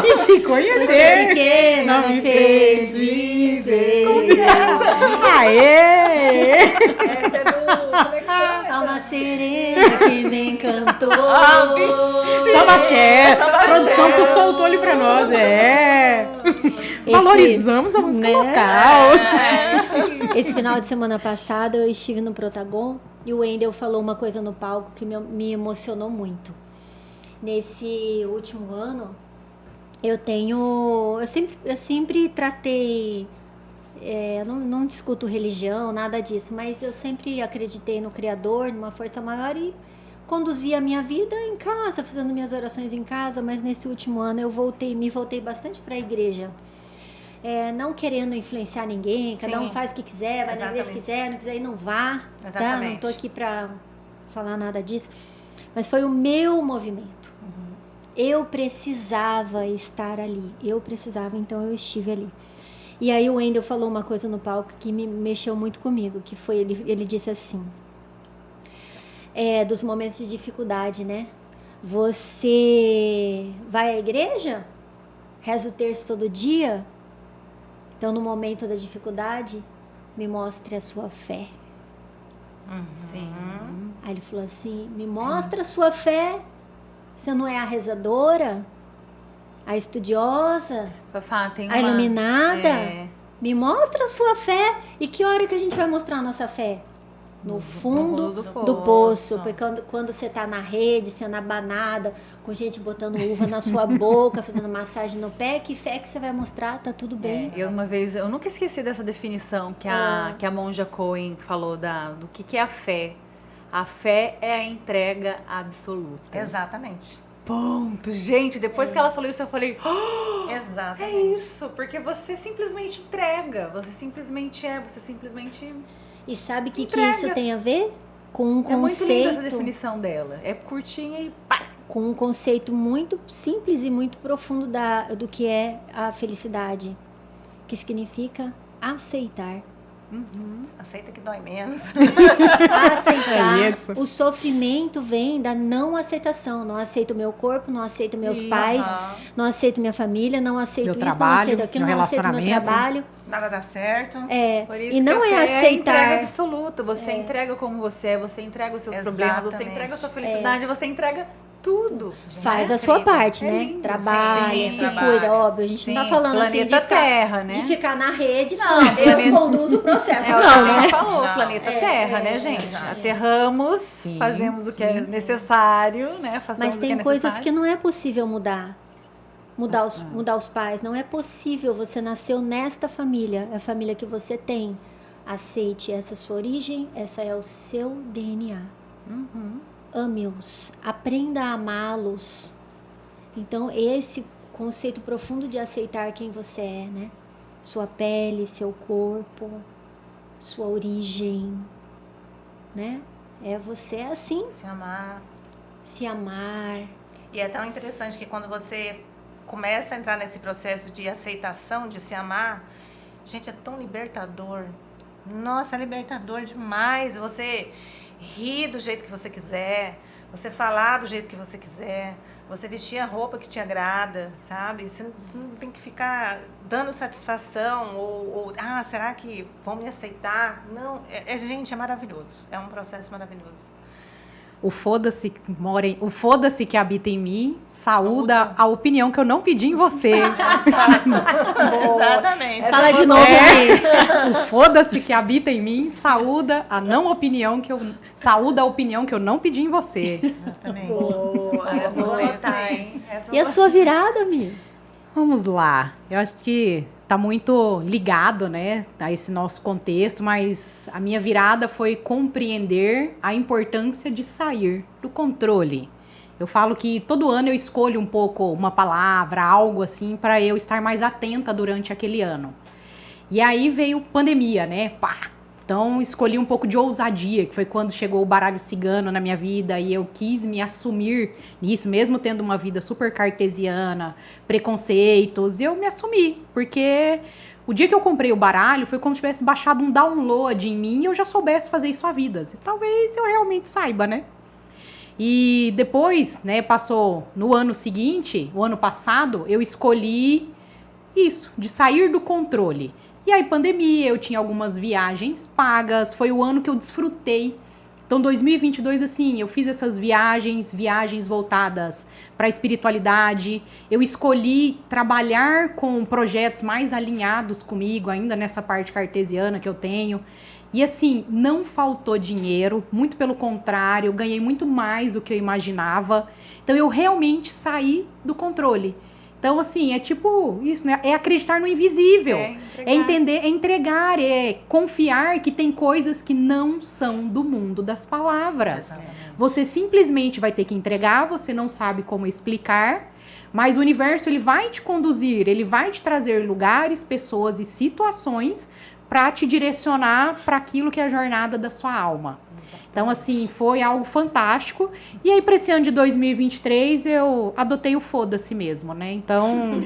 E te conhecer. Você pequena me fez viver. Aê! Essa é do... Como é que chama? Alma serena que me encantou. Sabaché. A produção que soltou ali pra nós. Valorizamos a música local. Esse final de semana passado eu estive no Protagon e o Wendel falou uma coisa no palco que me emocionou muito. Nesse último ano, eu sempre tratei, não discuto religião, nada disso, mas eu sempre acreditei no Criador, numa força maior e conduzi a minha vida em casa, fazendo minhas orações em casa, mas nesse último ano eu me voltei bastante para a igreja. Não querendo influenciar ninguém, cada um faz o que quiser, vai na igreja que quiser, não quiser ir, não vá. Tá? Não estou aqui para falar nada disso. Mas foi o meu movimento. Eu precisava estar ali. Então eu estive ali. E aí o Wendel falou uma coisa no palco que me mexeu muito comigo, que foi, ele disse assim, dos momentos de dificuldade, né? Você vai à igreja? Reza o terço todo dia? Então, no momento da dificuldade, me mostre a sua fé. Sim. Aí ele falou assim, me mostra a sua fé. Você não é a rezadora, a estudiosa, Fafá, tem a iluminada? Me mostra a sua fé. E que hora que a gente vai mostrar a nossa fé? No fundo do poço. Porque quando você tá na rede, sendo abanada, com gente botando uva na sua boca, fazendo massagem no pé, que fé que você vai mostrar? Tá tudo bem. Eu nunca esqueci dessa definição que a Monja Coen falou do que é a fé. A fé é a entrega absoluta. Exatamente. Ponto. Gente, depois que ela falou isso, eu falei... Exatamente. É isso, porque você simplesmente entrega. Você simplesmente E sabe o que isso tem a ver? Com um conceito... É muito linda essa definição dela. É curtinha e pá! Com um conceito muito simples e muito profundo do que é a felicidade. Que significa aceitar. Aceita que dói menos. Aceitar. O sofrimento vem da não aceitação. Não aceito o meu corpo, não aceito meus pais, não aceito minha família, não aceito meu isso, trabalho, não aceito aquilo, não aceito meu trabalho. Nada dá certo. Por isso e não que a é fé aceitar. É a entrega absoluta. Você entrega como você é, você entrega os seus problemas, você entrega a sua felicidade, você entrega tudo. Faz a sua parte, né? lindo. Trabalha, Sim, se cuida, óbvio. A gente não tá falando assim de planeta ficar, Terra, né? de ficar na rede, Deus conduz o processo. É o que a gente falou, Não. planeta Terra, né, gente? Aterramos, fazemos o que é necessário, né? Fazemos Mas o que é tem necessário. coisas que não é possível mudar. Mudar os pais. Não é possível. Você nasceu nesta família. É a família que você tem. Aceite essa sua origem. Essa é o seu DNA. Ame-os. Aprenda a amá-los. Então, conceito profundo de aceitar quem você é, né? Sua pele, seu corpo, sua origem, né? É você assim, Se amar. se amar. E é tão interessante que quando você começa a entrar nesse processo de aceitação, de se amar, gente, é tão libertador. Nossa, é libertador demais. Você rir do jeito que você quiser, você falar do jeito que você quiser, você vestir a roupa que te agrada, sabe? Você não tem que ficar dando satisfação ou será que vão me aceitar? Não, gente, é maravilhoso. É um processo maravilhoso. O foda-se que habita em mim saúda a opinião que eu não pedi em você. Exatamente. Fala de novo, O foda-se que habita em mim saúda a opinião que eu não pedi em você. Exatamente. Boa, essa eu Gostei, gostei, essa hein? Essa E a sua virada, Mi? Vamos lá. Eu acho que tá muito ligado, né, a esse nosso contexto, mas a minha virada foi compreender a importância de sair do controle. Eu falo que todo ano eu escolho um pouco uma palavra, algo assim, para eu estar mais atenta durante aquele ano. E aí veio pandemia, né? Pá! Então escolhi um pouco de ousadia, que foi quando chegou o baralho cigano na minha vida e eu quis me assumir nisso, mesmo tendo uma vida super cartesiana, preconceitos, eu me assumi, porque o dia que eu comprei o baralho foi como se tivesse baixado um download em mim e eu já soubesse fazer isso a vida. E talvez eu realmente saiba, né? E depois, né, passou no ano seguinte, o ano passado, eu escolhi isso, de sair do controle. E aí, pandemia, eu tinha algumas viagens pagas, foi o ano que eu desfrutei. Então, 2022, assim, eu fiz essas viagens voltadas para a espiritualidade. Eu escolhi trabalhar com projetos mais alinhados comigo, ainda nessa parte cartesiana que eu tenho. E assim, não faltou dinheiro, muito pelo contrário, eu ganhei muito mais do que eu imaginava. Então, eu realmente saí do controle. Então, assim, é tipo isso, né? É acreditar no invisível. É entender, é entregar, é confiar que tem coisas que não são do mundo das palavras. Exatamente. Você simplesmente vai ter que entregar, você não sabe como explicar, mas o universo, ele vai te conduzir, ele vai te trazer lugares, pessoas e situações para te direcionar para aquilo que é a jornada da sua alma. Então, assim, foi algo fantástico. E aí, para esse ano de 2023, eu adotei o foda-se mesmo, né? Então,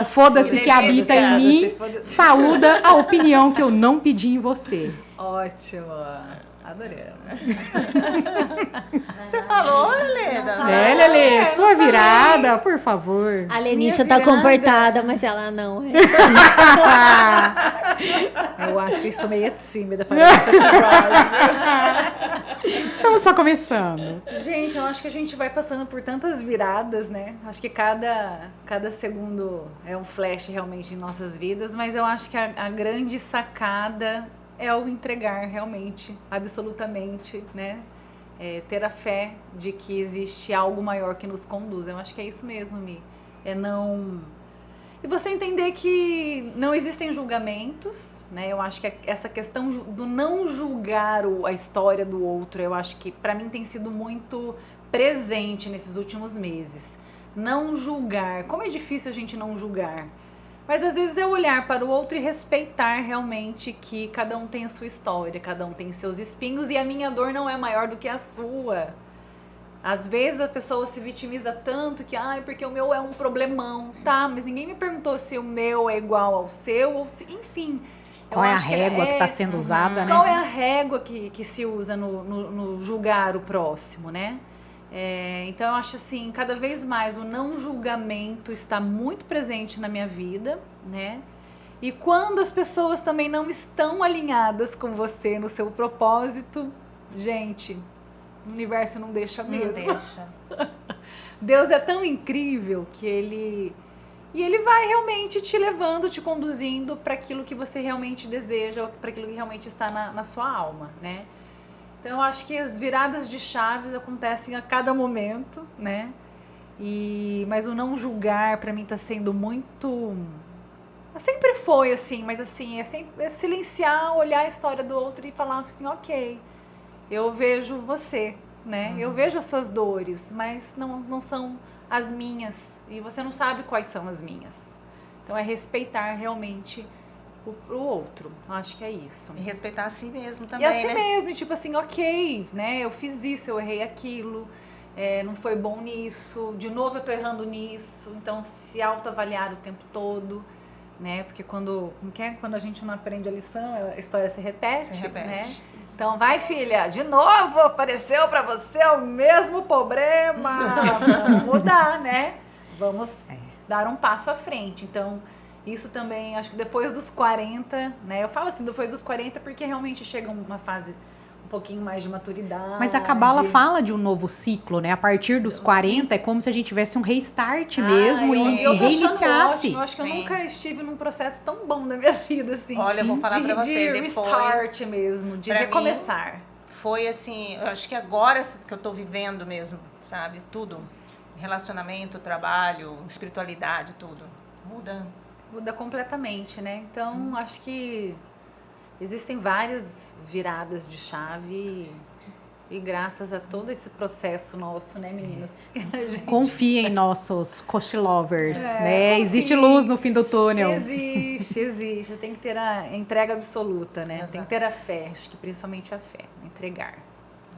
o foda-se que habita em mim saúda a opinião que eu não pedi em você. Ótimo. Adorei. Você falou, Leleda? Lelê, sua virada, por favor. A Lenícia Minha tá virada. comportada, mas ela não é. Eu acho que eu estou meio tímida para esse episódio. Estamos só começando. Gente, eu acho que a gente vai passando por tantas viradas, né? Acho que cada segundo é um flash realmente em nossas vidas, mas eu acho que a grande sacada é o entregar realmente, absolutamente, né? Ter a fé de que existe algo maior que nos conduz. Eu acho que é isso mesmo, Mi. E você entender que não existem julgamentos, né? Eu acho que essa questão do não julgar a história do outro, eu acho que para mim tem sido muito presente nesses últimos meses. Não julgar. Como é difícil a gente não julgar. Mas às vezes é olhar para o outro e respeitar realmente que cada um tem a sua história, cada um tem seus espinhos e a minha dor não é maior do que a sua. Às vezes a pessoa se vitimiza tanto que, porque o meu é um problemão, tá? Mas ninguém me perguntou se o meu é igual ao seu, ou se, enfim. Qual é a régua que está sendo usada, né? Qual é a régua que se usa no julgar o próximo, né? Então eu acho assim, cada vez mais o não julgamento está muito presente na minha vida, né? E quando as pessoas também não estão alinhadas com você no seu propósito, gente, o universo não deixa mesmo. Não deixa. Deus é tão incrível que ele vai realmente te levando, te conduzindo para aquilo que você realmente deseja, para aquilo que realmente está na sua alma, né? Então, eu acho que as viradas de chaves acontecem a cada momento, né? Mas o não julgar, para mim, está sendo muito... Sempre foi assim, mas assim, é silenciar, olhar a história do outro e falar assim, ok, eu vejo você, né? Eu vejo as suas dores, mas não são as minhas. E você não sabe quais são as minhas. Então é respeitar realmente o outro. Eu acho que é isso. E respeitar a si mesmo também, E a si né? mesmo, tipo assim, ok, né? Eu fiz isso, eu errei aquilo, não foi bom nisso, de novo eu tô errando nisso. Então se autoavaliar o tempo todo, né? Porque quando a gente não aprende a lição, a história se repete, Se repete. né? Então vai, filha, de novo apareceu pra você o mesmo problema. Vamos mudar, né? Vamos dar um passo à frente. Então, isso também, acho que depois dos 40, né? Eu falo assim, depois dos 40, porque realmente chega uma fase um pouquinho mais de maturidade. Mas a Cabala fala de um novo ciclo, né? A partir dos 40 é como se a gente tivesse um restart mesmo e eu tô achando reiniciasse. ótimo. Eu acho que eu Sim. nunca estive num processo tão bom na minha vida, assim. Olha, eu vou falar pra você, de depois... restart mesmo, de pra mim, recomeçar. Foi assim, eu acho que agora que eu tô vivendo mesmo, sabe? Tudo. Relacionamento, trabalho, espiritualidade, tudo. Muda completamente, né? Então, acho que existem várias viradas de chave e graças a todo esse processo nosso, né, meninas? Confia em nossos coach-lovers, né? confia. Existe luz no fim do túnel. Existe. Tem que ter a entrega absoluta, né? Exato. Tem que ter a fé, acho que principalmente a fé, entregar.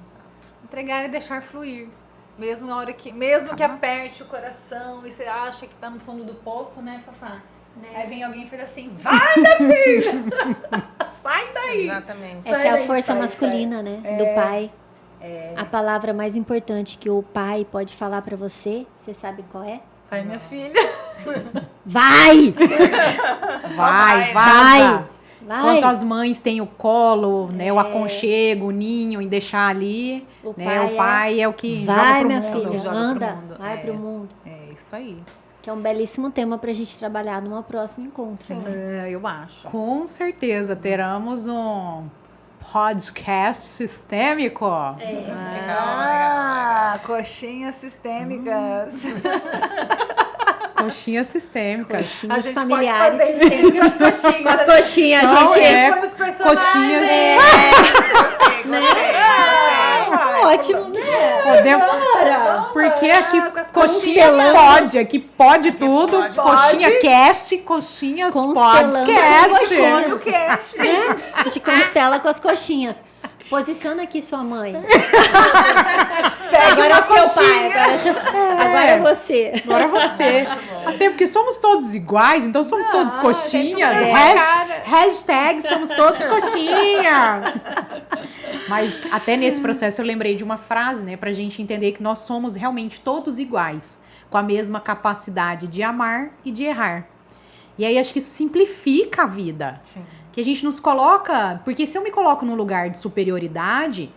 Exato. Entregar e deixar fluir. Mesmo na hora que aperte o coração e você acha que tá no fundo do poço, né, Fafá? Aí vem alguém e faz assim, vai, minha filha! Sai daí! Exatamente. Essa Sai é a daí, força sai, masculina, né? Do pai. A palavra mais importante que o pai pode falar pra você, você sabe qual é? Vai, minha filha! Vai! Vai. Vai! Enquanto as mães têm o colo, né, o aconchego, o ninho, em deixar ali, O né, o pai é o que joga Vai, pro minha mundo. filha, joga pro anda, mundo. vai pro mundo. É isso aí. Que é um belíssimo tema pra gente trabalhar numa próxima encontro. Sim. Eu acho. Com certeza teremos um podcast sistêmico. Legal. Coxinhas sistêmicas. Coxinhas sistêmicas. A Coxinhas gente familiares. pode fazer isso com as coxinhas. Com as coxinhas, Então, gente. é, Com os personagens. coxinhas. Gostei. Ótimo, né? Podemos, porque aqui com as coxinhas coxinhas. pode, aqui pode tudo. pode. Coxinha cast, coxinhas Constelando podcast. Olha o cast. A gente constela com as coxinhas. Posiciona aqui sua mãe. Agora é seu pai. Agora é você. Agora você. Até porque somos todos iguais, então somos todos coxinhas. tem tudo na cara. Hashtag somos todos coxinha. Mas até nesse processo eu lembrei de uma frase, né? Pra gente entender que nós somos realmente todos iguais. Com a mesma capacidade de amar e de errar. E aí acho que isso simplifica a vida. Sim. Que a gente nos coloca... Porque se eu me coloco num lugar de superioridade,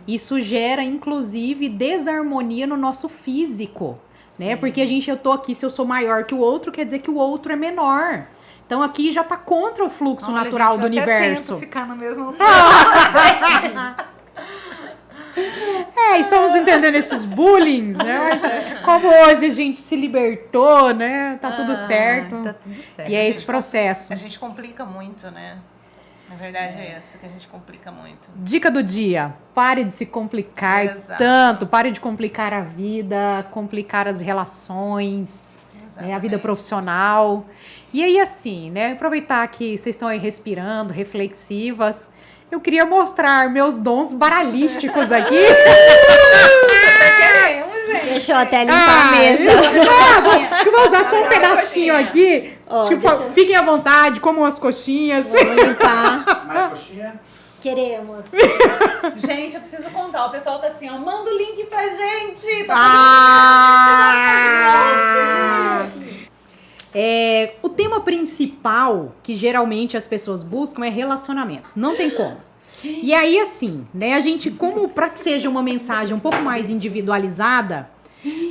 isso gera, inclusive, desarmonia no nosso físico. Né? Porque eu tô aqui, se eu sou maior que o outro, quer dizer que o outro é menor. Então aqui já tá contra o fluxo natural do universo. Eu tento ficar no mesmo... E estamos entendendo esses bullying, né? Mas como hoje a gente se libertou, né? Tá tudo certo. Tá tudo certo. E é esse processo. A gente complica muito, né? Na verdade é essa, que a gente complica muito. Dica do dia: pare de se complicar Exato. tanto, pare de complicar a vida, complicar as relações, né, a vida Exatamente. profissional. E aí, assim, né? Aproveitar que vocês estão aí respirando, reflexivas. Eu queria mostrar meus dons baralísticos aqui. Queremos, gente. Deixa eu até limpar a mesa. Eu vou usar só um pedacinho aqui. Ó, Tipo, deixa eu- fiquem à vontade, comam as coxinhas. Vamos limpar. Mais coxinha? Queremos. Gente, eu preciso contar. O pessoal tá assim, ó, manda o link pra gente. O tema principal que geralmente as pessoas buscam é relacionamentos. Não tem como. E aí, assim, né, a gente, como para que seja uma mensagem um pouco mais individualizada,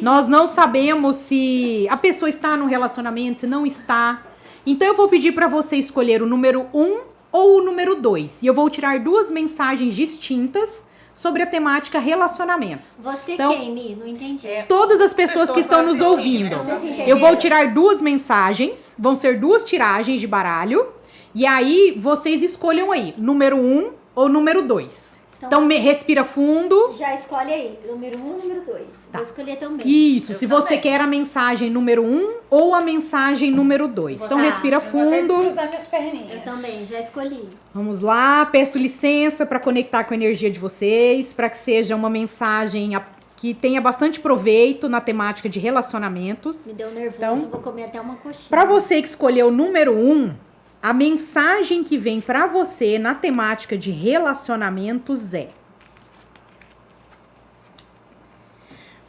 nós não sabemos se a pessoa está no relacionamento, se não está. Então, eu vou pedir para você escolher o número 1 ou o número 2. E eu vou tirar duas mensagens distintas sobre a temática relacionamentos. Você Então- quem, Mi? Não entendi. Todas as pessoas que estão nos ouvindo. Eu vou tirar duas mensagens, vão ser duas tiragens de baralho, e aí vocês escolham aí, número 1 ou número 2. Então respira fundo. Já escolhe aí, número 1, número 2. Tá. Vou escolher também. Isso, Eu se também. você quer a mensagem número 1 ou a mensagem número 2. Então Tá. respira Eu vou até fundo. descruzar minhas perninhas. Eu também, já escolhi. Vamos lá, peço licença para conectar com a energia de vocês, para que seja uma mensagem que tenha bastante proveito na temática de relacionamentos. Me deu nervoso, Então, vou comer até uma coxinha. Para você que escolheu o número 1, a mensagem que vem para você na temática de relacionamentos é: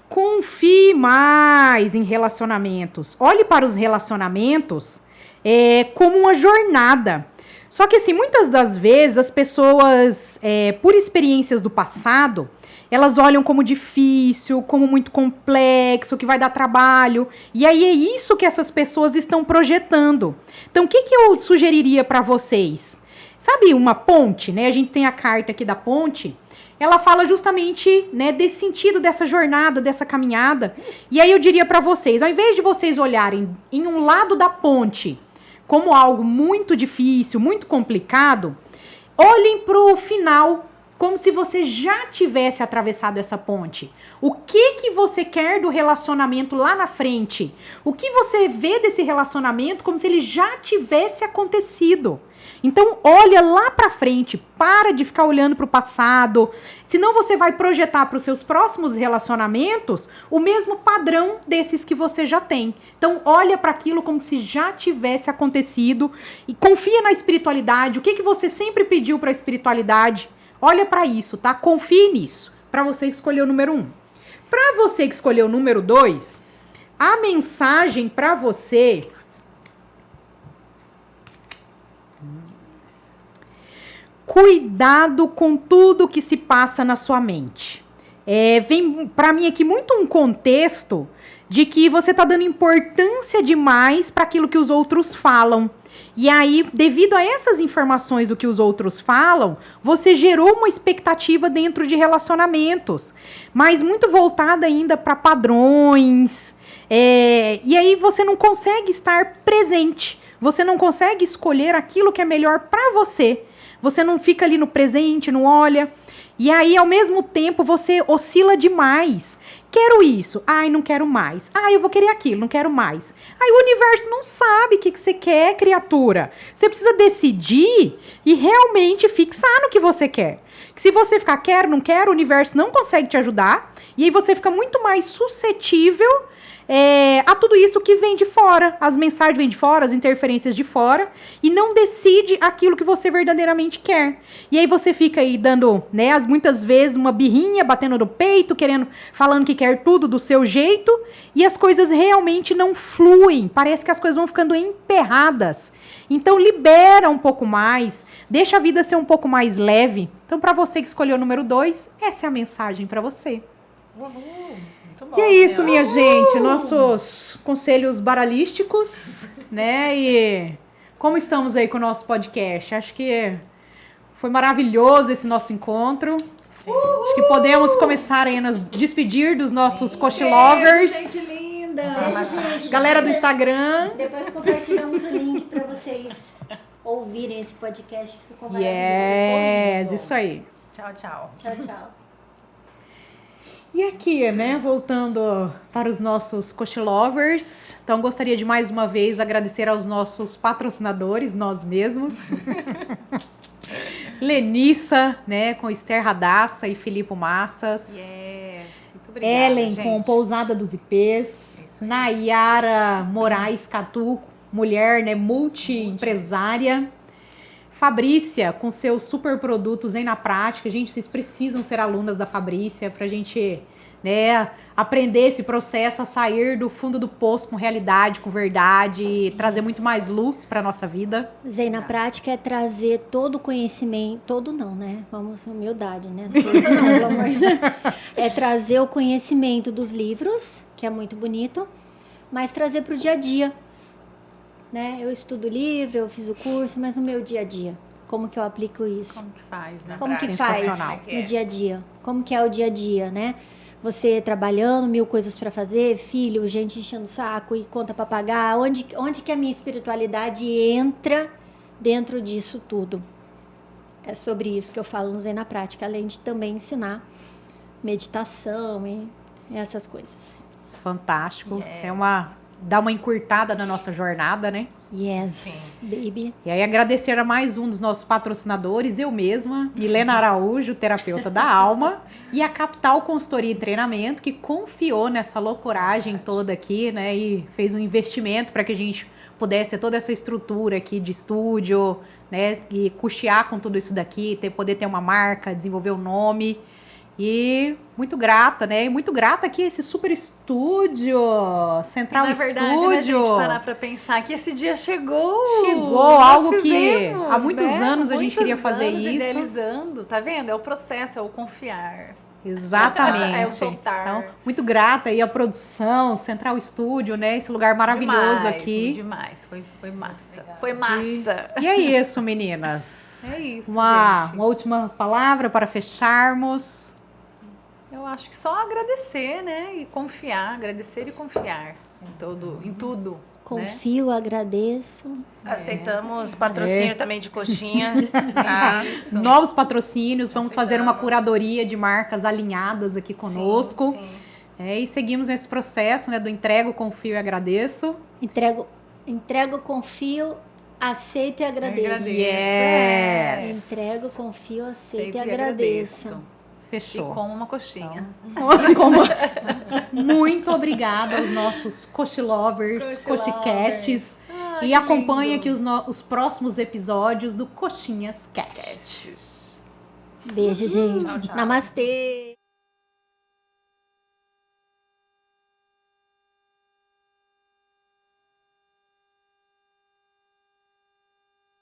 confie mais em relacionamentos. Olhe para os relacionamentos como uma jornada. Só que, assim, muitas das vezes as pessoas, por experiências do passado, elas olham como difícil, como muito complexo, que vai dar trabalho. E aí é isso que essas pessoas estão projetando. Então, o que eu sugeriria para vocês? Sabe uma ponte, né? A gente tem a carta aqui da ponte. Ela fala justamente, né, desse sentido dessa jornada, dessa caminhada. E aí eu diria para vocês, ao invés de vocês olharem em um lado da ponte como algo muito difícil, muito complicado, olhem para o final como se você já tivesse atravessado essa ponte. O que você quer do relacionamento lá na frente? O que você vê desse relacionamento como se ele já tivesse acontecido? Então, olha lá pra frente, para de ficar olhando pro passado, senão você vai projetar para os seus próximos relacionamentos o mesmo padrão desses que você já tem. Então, olha para aquilo como se já tivesse acontecido e confia na espiritualidade. O que você sempre pediu para a espiritualidade? Olha para isso, tá? Confie nisso, para você que escolheu o número 1. Para você que escolheu o número 2, a mensagem para você... Cuidado com tudo que se passa na sua mente. Vem para mim aqui muito um contexto de que você está dando importância demais para aquilo que os outros falam. E aí, devido a essas informações do que os outros falam, você gerou uma expectativa dentro de relacionamentos, mas muito voltada ainda para padrões. E aí você não consegue estar presente. Você não consegue escolher aquilo que é melhor para você. Você não fica ali no presente, não olha. E aí, ao mesmo tempo, você oscila demais. Quero isso. Ai, não quero mais. Ai, eu vou querer aquilo, não quero mais. Aí o universo não sabe o que você quer, criatura. Você precisa decidir e realmente fixar no que você quer. Se você ficar quero, não quero, o universo não consegue te ajudar. E aí você fica muito mais suscetível a tudo isso que vem de fora. As mensagens vêm de fora, as interferências de fora. E não decide aquilo que você verdadeiramente quer. E aí você fica aí dando, né, muitas vezes uma birrinha, batendo no peito, falando que quer tudo do seu jeito. E as coisas realmente não fluem. Parece que as coisas vão ficando emperradas. Então libera um pouco mais. Deixa a vida ser um pouco mais leve. Então, para você que escolheu o número 2, essa é a mensagem para você. Muito bom, E é isso, minha gente, nossos conselhos baralísticos, né? E como estamos aí com o nosso podcast? Acho que foi maravilhoso esse nosso encontro. Acho que podemos começar aí a nos despedir dos nossos cochilovers. Gente linda! Galera do Instagram. Depois compartilhamos o link para vocês ouvirem esse podcast. Ficou maravilhoso. Yes, isso aí. Tchau, tchau. Tchau, tchau. E aqui, né, voltando para os nossos cochilovers. Então, gostaria de mais uma vez agradecer aos nossos patrocinadores, nós mesmos. Lenissa, né, com Esther Radassa e Filipe Massas. Yes, muito obrigada, Ellen, gente. com Pousada dos IPs. Nayara Moraes Catu, mulher, né, multi-empresária. Fabrícia, com seus super produtos aí na prática. Gente, vocês precisam ser alunas da Fabrícia pra gente, né, aprender esse processo a sair do fundo do poço com realidade, com verdade e trazer muito mais luz pra nossa vida. Zey, na prática é trazer todo o conhecimento, todo não, né? Vamos, humildade, né? Todo não, pelo amor de Deus. É trazer o conhecimento dos livros, que é muito bonito, mas trazer para o dia a dia, né? Eu estudo livro, eu fiz o curso, mas no meu dia a dia, como que eu aplico isso? Como que faz, né? Como que faz Sensacional. no dia a dia? Como que é o dia a dia, né? Você trabalhando, 1000 coisas para fazer, filho, gente enchendo o saco e conta para pagar. Onde que a minha espiritualidade entra dentro disso tudo? é sobre isso que eu falo no Zen na Prática, além de também ensinar meditação e essas coisas. Fantástico. Yes. Dá uma encurtada na nossa jornada, né? Yes, Sim. baby. E aí agradecer a mais um dos nossos patrocinadores, eu mesma, Milena Araújo, terapeuta da alma, e a Capital Consultoria e Treinamento, que confiou nessa loucuragem toda aqui, né? E fez um investimento para que a gente pudesse ter toda essa estrutura aqui de estúdio, né? E custear com tudo isso daqui, poder ter uma marca, desenvolver o nome. E muito grata, né? E muito grata aqui esse super estúdio, Central Na verdade, Estúdio. né, a gente parar pra pensar que esse dia chegou. Chegou, Nós algo que fizemos, há muitos né? anos a gente Muitos queria fazer anos isso. Idealizando, tá vendo? É o processo, é o confiar. Exatamente. É o soltar. Então, muito grata aí a produção, Central Estúdio, né? Esse lugar maravilhoso Demais, aqui. Demais, foi massa. Foi massa. E é isso, meninas. É isso, Uma gente. última palavra para fecharmos. Eu acho que só agradecer, né? E confiar, agradecer e confiar em tudo. Né? Confio, agradeço. Aceitamos patrocínio também de coxinha, tá? Novos patrocínios, vamos fazer uma Aceitamos. curadoria de marcas alinhadas aqui conosco. Sim. E seguimos nesse processo, né, do entrego, confio e agradeço. Entrego, confio, aceito e agradeço. Agradeço. Yes. Entrego, confio, aceito Aceito e e agradeço. E Fechou. como uma coxinha. Muito obrigada aos nossos cochilovers, cochicasts. Ai, E que acompanhe lindo. aqui os próximos episódios do Coxinhas Cast. Beijo, gente. Tchau, tchau. Namastê.